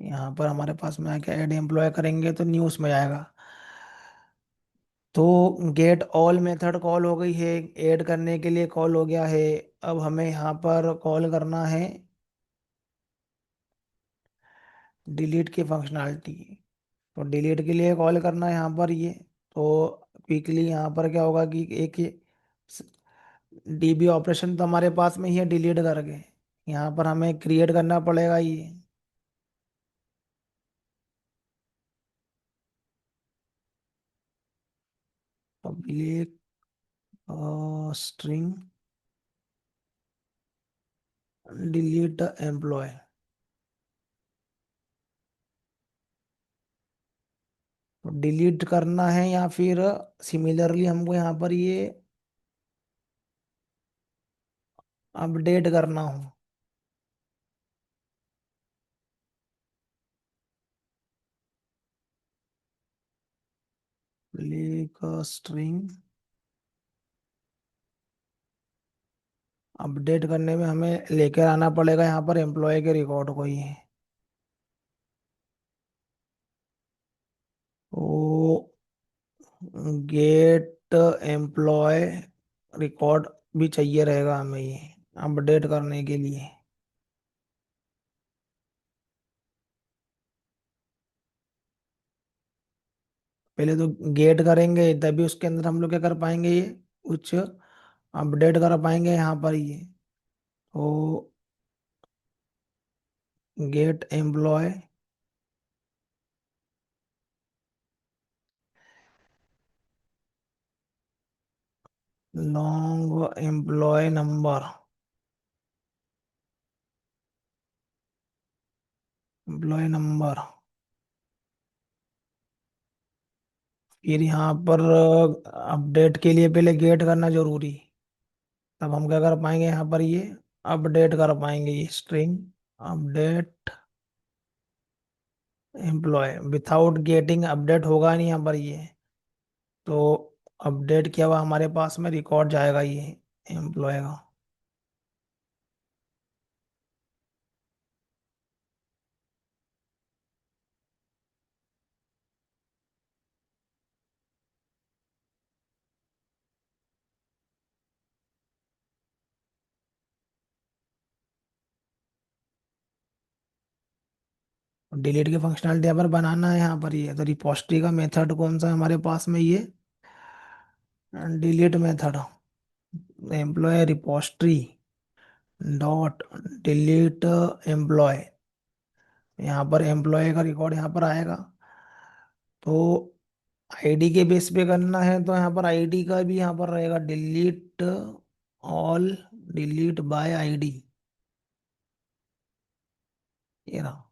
यहाँ पर हमारे पास में आके ऐड एम्प्लॉय करेंगे तो न्यूज़ में आएगा। तो गेट ऑल मेथड कॉल हो गई है, ऐड करने के लिए कॉल हो गया है। अब हमें यहाँ पर कॉल करना है डिलीट की फंक्शनैलिटी। तो डिलीट के लिए कॉल करना है यहाँ पर ये। तो क्विकली यहाँ पर क्या होगा कि एक डीबी ऑपरेशन तो हमारे पास में ही है डिलीट करके, यहाँ पर हमें क्रिएट करना पड़ेगा ये पब्लिक स्ट्रिंग डिलीट एम्प्लॉय। तो डिलीट करना है या फिर सिमिलरली हमको यहाँ पर ये अपडेट करना हो। पब्लिक स्ट्रिंग अपडेट करने में हमें लेकर आना पड़ेगा यहाँ पर एम्प्लॉय के रिकॉर्ड को ही। तो गेट एम्प्लॉय रिकॉर्ड भी चाहिए रहेगा हमें ये अपडेट करने के लिए। पहले तो गेट करेंगे तभी उसके अंदर हम लोग क्या कर पाएंगे, ये कुछ अपडेट कर पाएंगे यहाँ पर ये। तो get employ long employ number, employ number. फिर यहाँ पर अपडेट के लिए पहले गेट करना जरूरी, तब हम क्या कर पाएंगे यहाँ पर ये अपडेट कर पाएंगे ये string update employ. Without getting update होगा नहीं यहाँ पर ये। तो अपडेट किया हुआ हमारे पास में रिकॉर्ड जाएगा ये एम्प्लॉय का। डिलीट की फंक्शनलिटी यहाँ पर बनाना है यहाँ पर ये। तो रिपोस्ट्री का मेथड कौन सा है हमारे पास में ये delete method employ repository dot delete employ. यहाँ पर एम्प्लॉय का रिकॉर्ड यहाँ पर आएगा। तो आईडी के बेस पे करना है तो यहाँ पर आईडी का भी यहाँ पर रहेगा delete all delete bye ID. ये रहा।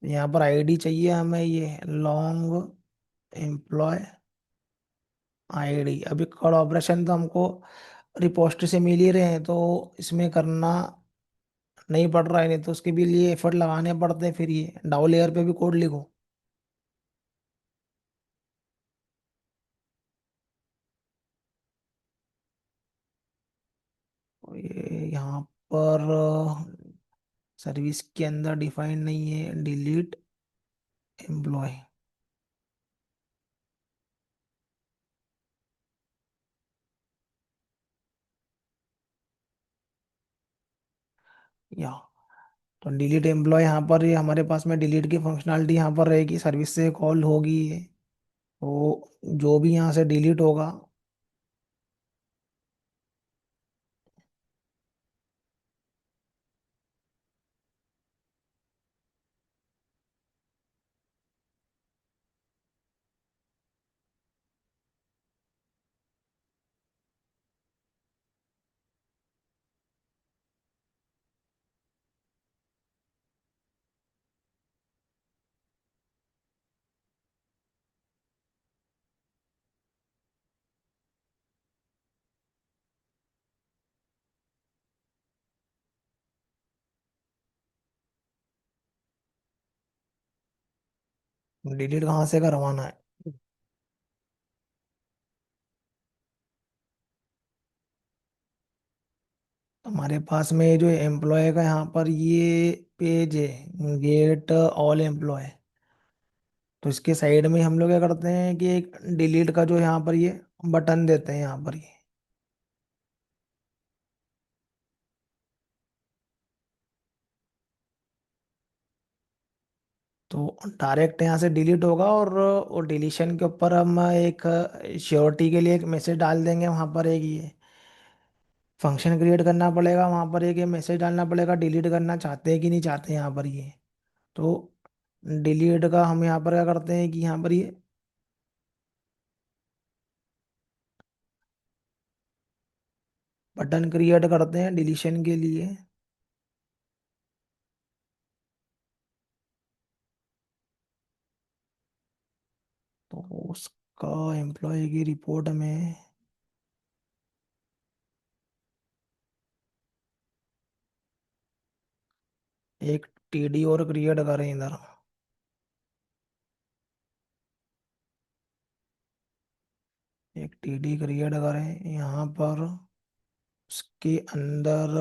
यहाँ पर आईडी चाहिए हमें ये लॉन्ग एम्प्लॉय आईडी। अभी कॉल ऑपरेशन तो हमको रिपोस्टरी से मिल ही रहे हैं तो इसमें करना नहीं पड़ रहा है, नहीं तो उसके भी लिए एफर्ट लगाने पड़ते हैं। फिर ये डाउन लेयर पे भी कोड लिखो। और ये यहाँ पर सर्विस के अंदर डिफाइंड नहीं है डिलीट एम्प्लॉय। या तो डिलीट एम्प्लॉय यहाँ पर ये हमारे पास में डिलीट की फंक्शनलिटी यहाँ पर रहेगी, सर्विस से कॉल होगी ये। तो जो भी यहाँ से डिलीट होगा डिलीट कहाँ से करवाना है। हमारे पास में ये जो एम्प्लॉय का यहाँ पर ये पेज है, गेट ऑल एम्प्लॉय। तो इसके साइड में हम लोग क्या करते हैं कि एक डिलीट का जो यहाँ पर ये बटन देते हैं यहाँ पर ये। तो डायरेक्ट यहाँ से डिलीट होगा, और वो डिलीशन के ऊपर हम एक श्योरिटी के लिए एक मैसेज डाल देंगे वहाँ पर। एक ये फंक्शन क्रिएट करना पड़ेगा वहाँ पर, एक ये मैसेज डालना पड़ेगा डिलीट करना चाहते हैं कि नहीं चाहते यहाँ पर ये। तो डिलीट का हम यहाँ पर क्या करते हैं कि यहाँ पर ये बटन क्रिएट करते हैं डिलीशन के लिए। तो उसका एम्प्लॉय की रिपोर्ट में एक टीडी और क्रिएट करें इधर। एक टीडी क्रिएट करें यहाँ पर, उसके अंदर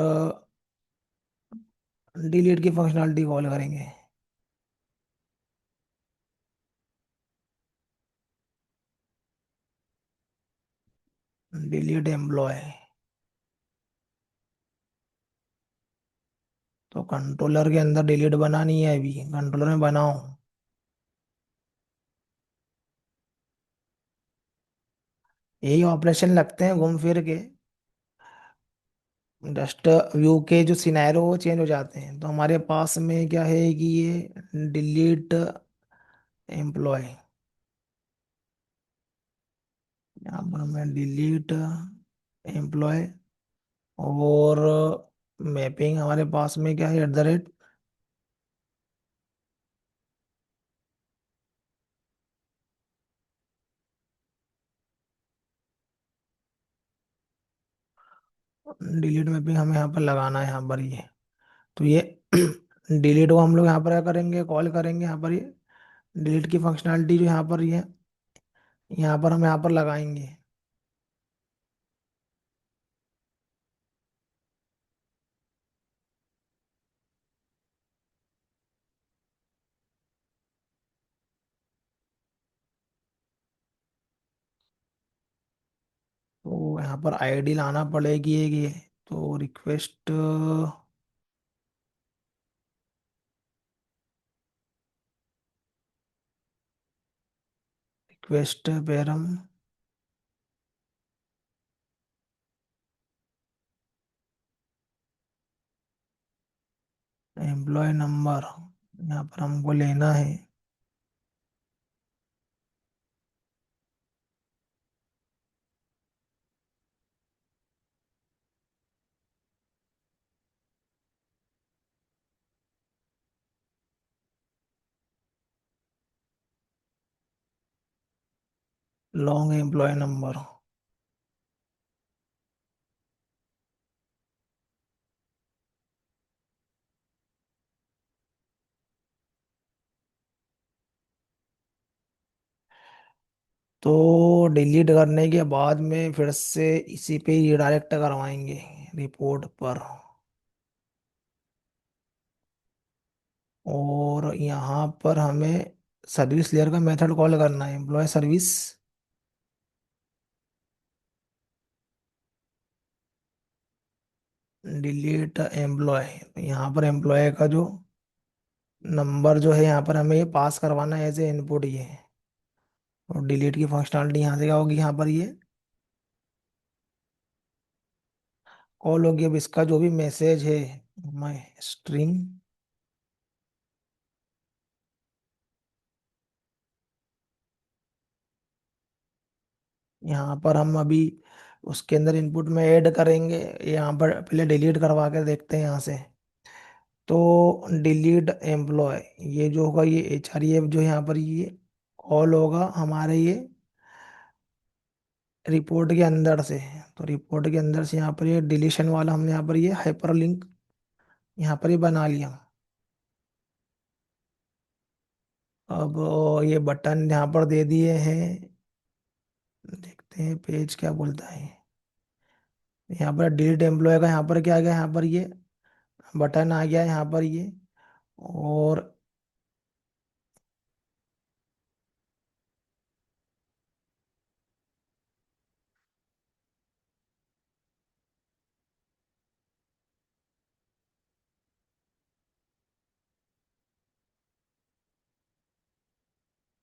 डिलीट की फंक्शनलिटी कॉल करेंगे। Delete employ. तो कंट्रोलर के अंदर डिलीट बनानी है, अभी कंट्रोलर में बनाओ। यही ऑपरेशन लगते हैं घूम फिर के। जस्ट व्यू के जो सिनेरियो वो चेंज हो जाते हैं। तो हमारे पास में क्या है कि ये डिलीट एम्प्लॉय, यहाँ पर हमें डिलीट एम्प्लॉय, और मैपिंग हमारे पास में क्या है, @ डिलीट मैपिंग हमें यहाँ पर लगाना है यहाँ पर ये। तो ये डिलीट को हम लोग यहाँ पर क्या करेंगे, कॉल करेंगे यहाँ पर ये डिलीट की फंक्शनलिटी जो यहाँ पर ये यहाँ पर हम यहाँ पर लगाएंगे। तो यहाँ पर आईडी लाना पड़ेगी एक ये। तो रिक्वेस्ट पैरम एम्प्लॉय नंबर यहाँ पर हमको लेना है। Long employ number. तो डिलीट करने के बाद में फिर से इसी पे रिडायरेक्ट करवाएंगे रिपोर्ट पर। और यहाँ पर हमें सर्विस लेयर का मेथड कॉल करना है, एम्प्लॉय सर्विस डिलीट एम्प्लॉय। यहाँ पर एम्प्लॉय का जो नंबर जो है यहाँ पर हमें ये पास करवाना है एज ए इनपुट ये। और डिलीट की फंक्शनलिटी यहाँ से क्या होगी, यहाँ पर ये कॉल होगी। अब इसका जो भी मैसेज है, माई स्ट्रिंग, यहाँ पर हम अभी उसके अंदर इनपुट में ऐड करेंगे। यहाँ पर पहले डिलीट करवा के देखते हैं यहाँ से। तो डिलीट एम्प्लॉय, ये जो होगा ये HREF जो यहाँ पर ये कॉल होगा हमारे ये रिपोर्ट के अंदर से। तो रिपोर्ट के अंदर से यहाँ पर ये डिलीशन वाला हमने यहाँ पर ये हाइपर लिंक यहाँ पर ही बना लिया। अब ये बटन यहाँ पर दे दिए हैं। देखते हैं पेज क्या बोलता है। यहाँ पर डिलीट एम्प्लॉय का यहाँ पर क्या आ गया, यहाँ पर ये बटन आ गया यहाँ पर ये। और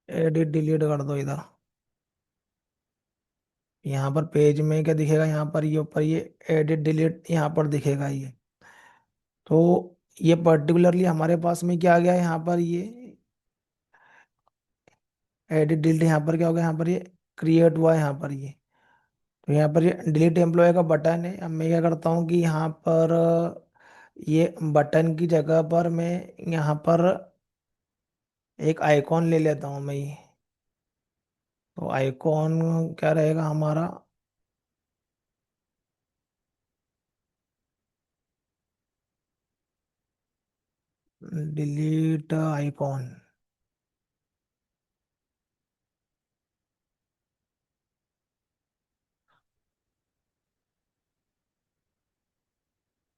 एडिट डिलीट कर दो इधर। यहाँ पर पेज में क्या दिखेगा, यहाँ पर ये ऊपर ये एडिट डिलीट यहाँ पर दिखेगा ये। तो ये पर्टिकुलरली हमारे पास में क्या आ गया यहाँ पर ये एडिट डिलीट, यहाँ पर क्या होगा, यहाँ पर ये क्रिएट हुआ है यहाँ पर ये। तो यहाँ पर ये डिलीट एम्प्लॉय का बटन है। अब मैं क्या करता हूँ कि यहाँ पर ये बटन की जगह पर मैं यहाँ पर एक आइकॉन ले लेता हूँ मैं ये। तो आइकॉन क्या रहेगा हमारा, डिलीट आइकॉन।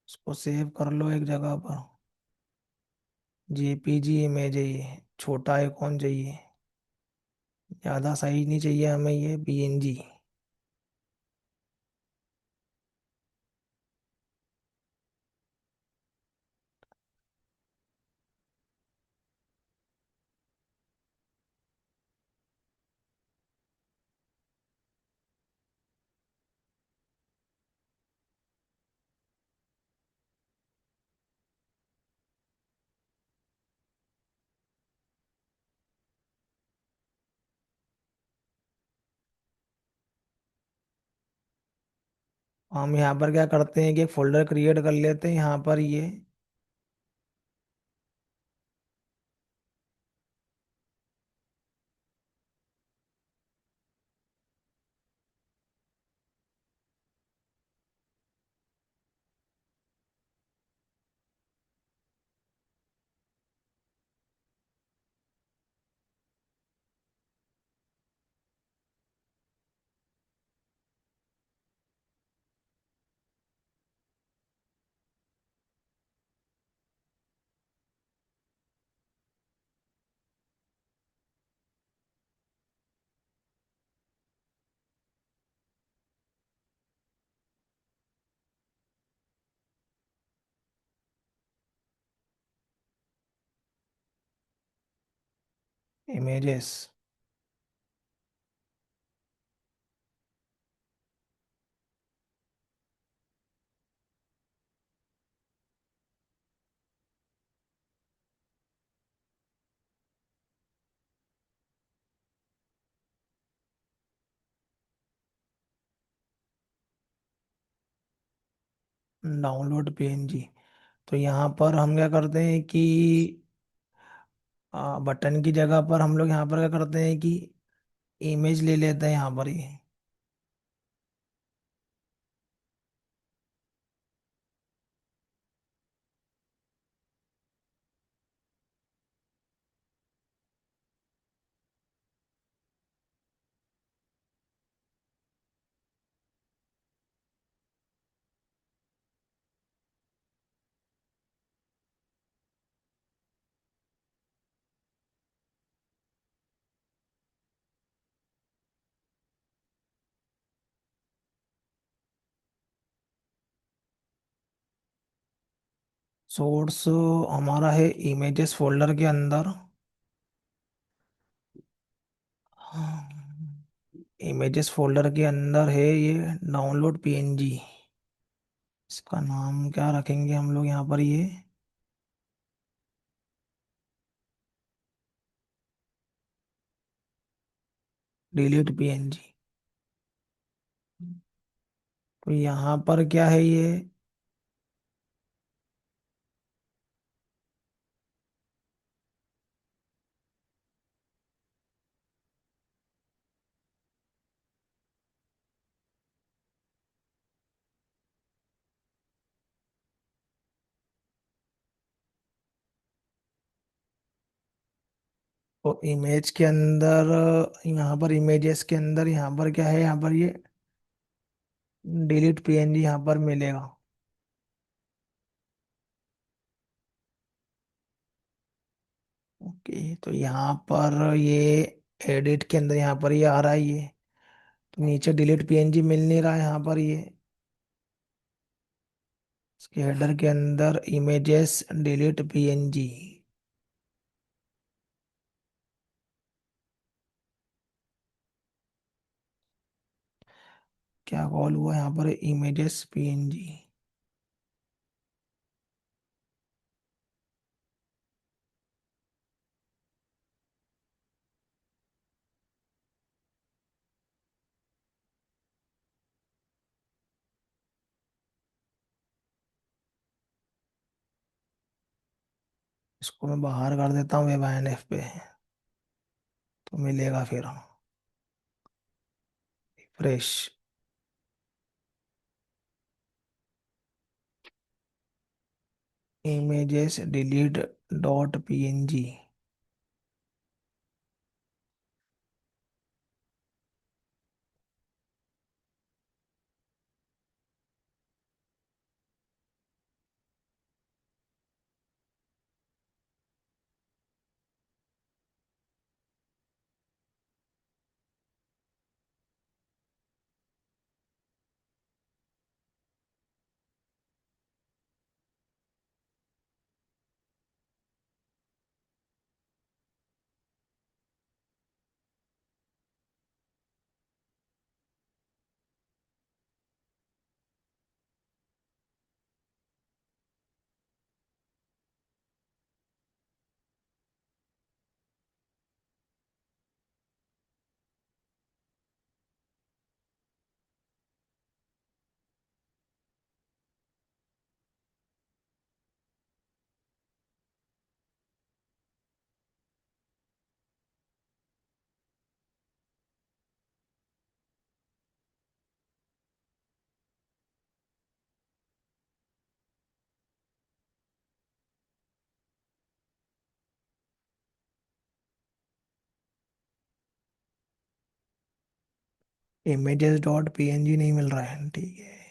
इसको सेव कर लो एक जगह पर। जेपीजी इमेज है ये, छोटा आइकॉन चाहिए, ज़्यादा साइज नहीं चाहिए हमें ये पीएनजी। हम यहाँ पर क्या करते हैं कि एक फोल्डर क्रिएट कर लेते हैं यहाँ पर ये इमेजेस। Download PNG. तो यहाँ पर हम क्या करते हैं कि बटन की जगह पर हम लोग यहाँ पर क्या करते हैं कि इमेज ले लेते हैं यहाँ पर ये। सोर्स हमारा है इमेजेस फोल्डर के अंदर। इमेजेस फोल्डर के अंदर है ये डाउनलोड पीएनजी। इसका नाम क्या रखेंगे हम लोग यहाँ पर ये डिलीट पीएनजी। तो यहाँ पर क्या है ये तो इमेज के अंदर यहाँ पर इमेजेस के अंदर यहाँ पर क्या है, यहाँ पर ये डिलीट पीएनजी यहाँ पर मिलेगा। ओके, तो यहाँ पर ये एडिट के अंदर यहाँ पर ये आ रहा है ये। तो नीचे डिलीट पीएनजी मिल नहीं रहा है यहाँ पर ये। इसके हेडर के अंदर इमेजेस डिलीट पीएनजी। क्या कॉल हुआ यहाँ पर, इमेजेस पीएनजी। इसको मैं बाहर कर देता हूँ वेब आईएनएफ पे, तो मिलेगा फिर। Fresh images delete dot PNG. Images dot PNG नहीं मिल रहा है, ठीक है।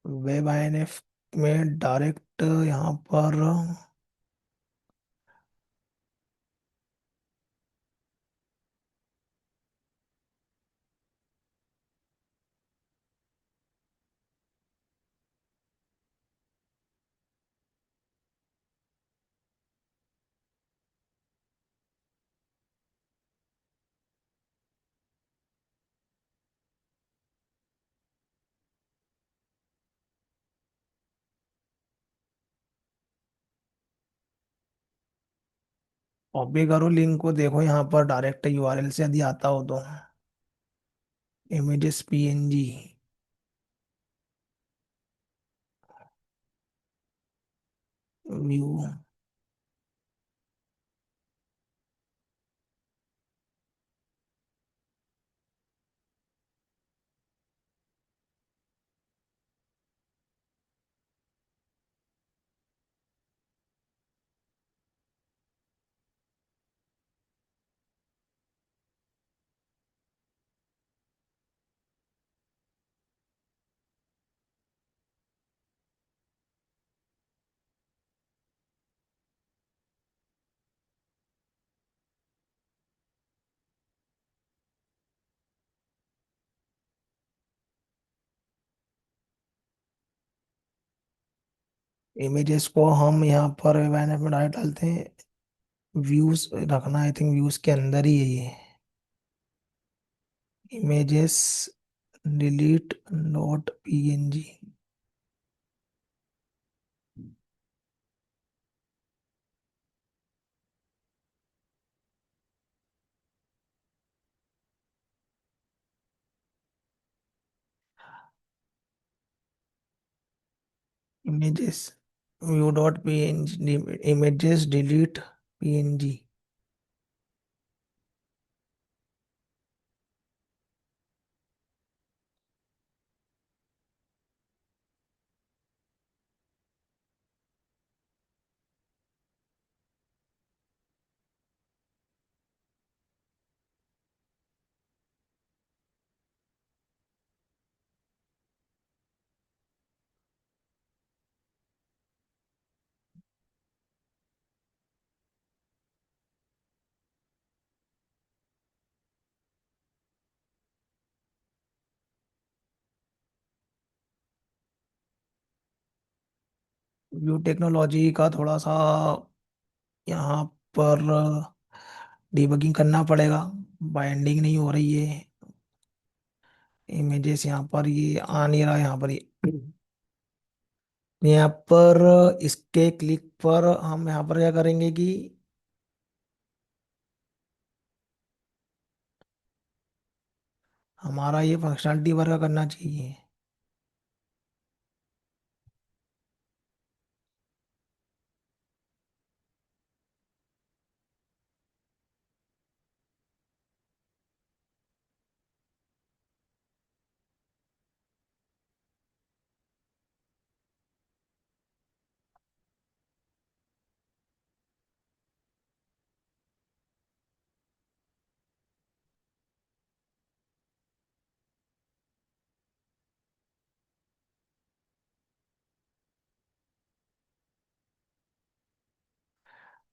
वेब आईएनएफ में डायरेक्ट यहाँ पर कॉपी करो लिंक को, देखो यहाँ पर डायरेक्ट यूआरएल से यदि आता हो तो। Images PNG view. इमेजेस को हम यहाँ पर वेब आईएनएफ में डायरेक्ट डालते हैं। व्यूज रखना, आई थिंक व्यूज के अंदर ही है ये। Images delete dot PNG. Images view dot PNG, images delete PNG. View technology का थोड़ा सा यहाँ पर डिबगिंग करना पड़ेगा। बाइंडिंग नहीं हो रही है इमेजेस, यहाँ पर ये आ नहीं रहा, यहाँ पर ये यहाँ पर इसके क्लिक पर हम यहाँ पर क्या करेंगे कि हमारा ये फंक्शनलिटी वर्क करना चाहिए।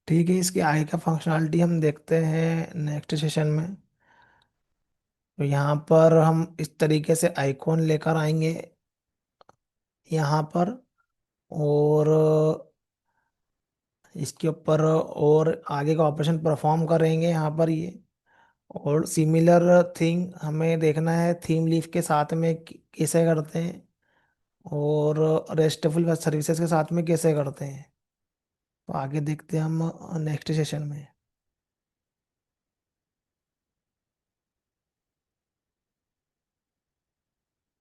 ठीक है, इसकी आई का फंक्शनलिटी हम देखते हैं नेक्स्ट सेशन में। तो यहाँ पर हम इस तरीके से आइकॉन लेकर आएंगे यहाँ पर, और इसके ऊपर और आगे का ऑपरेशन परफॉर्म करेंगे यहाँ पर ये। और सिमिलर थिंग हमें देखना है थीम लीफ के साथ में कैसे करते हैं, और रेस्टफुल सर्विसेज के साथ में कैसे करते हैं। तो आगे देखते हैं हम नेक्स्ट सेशन में।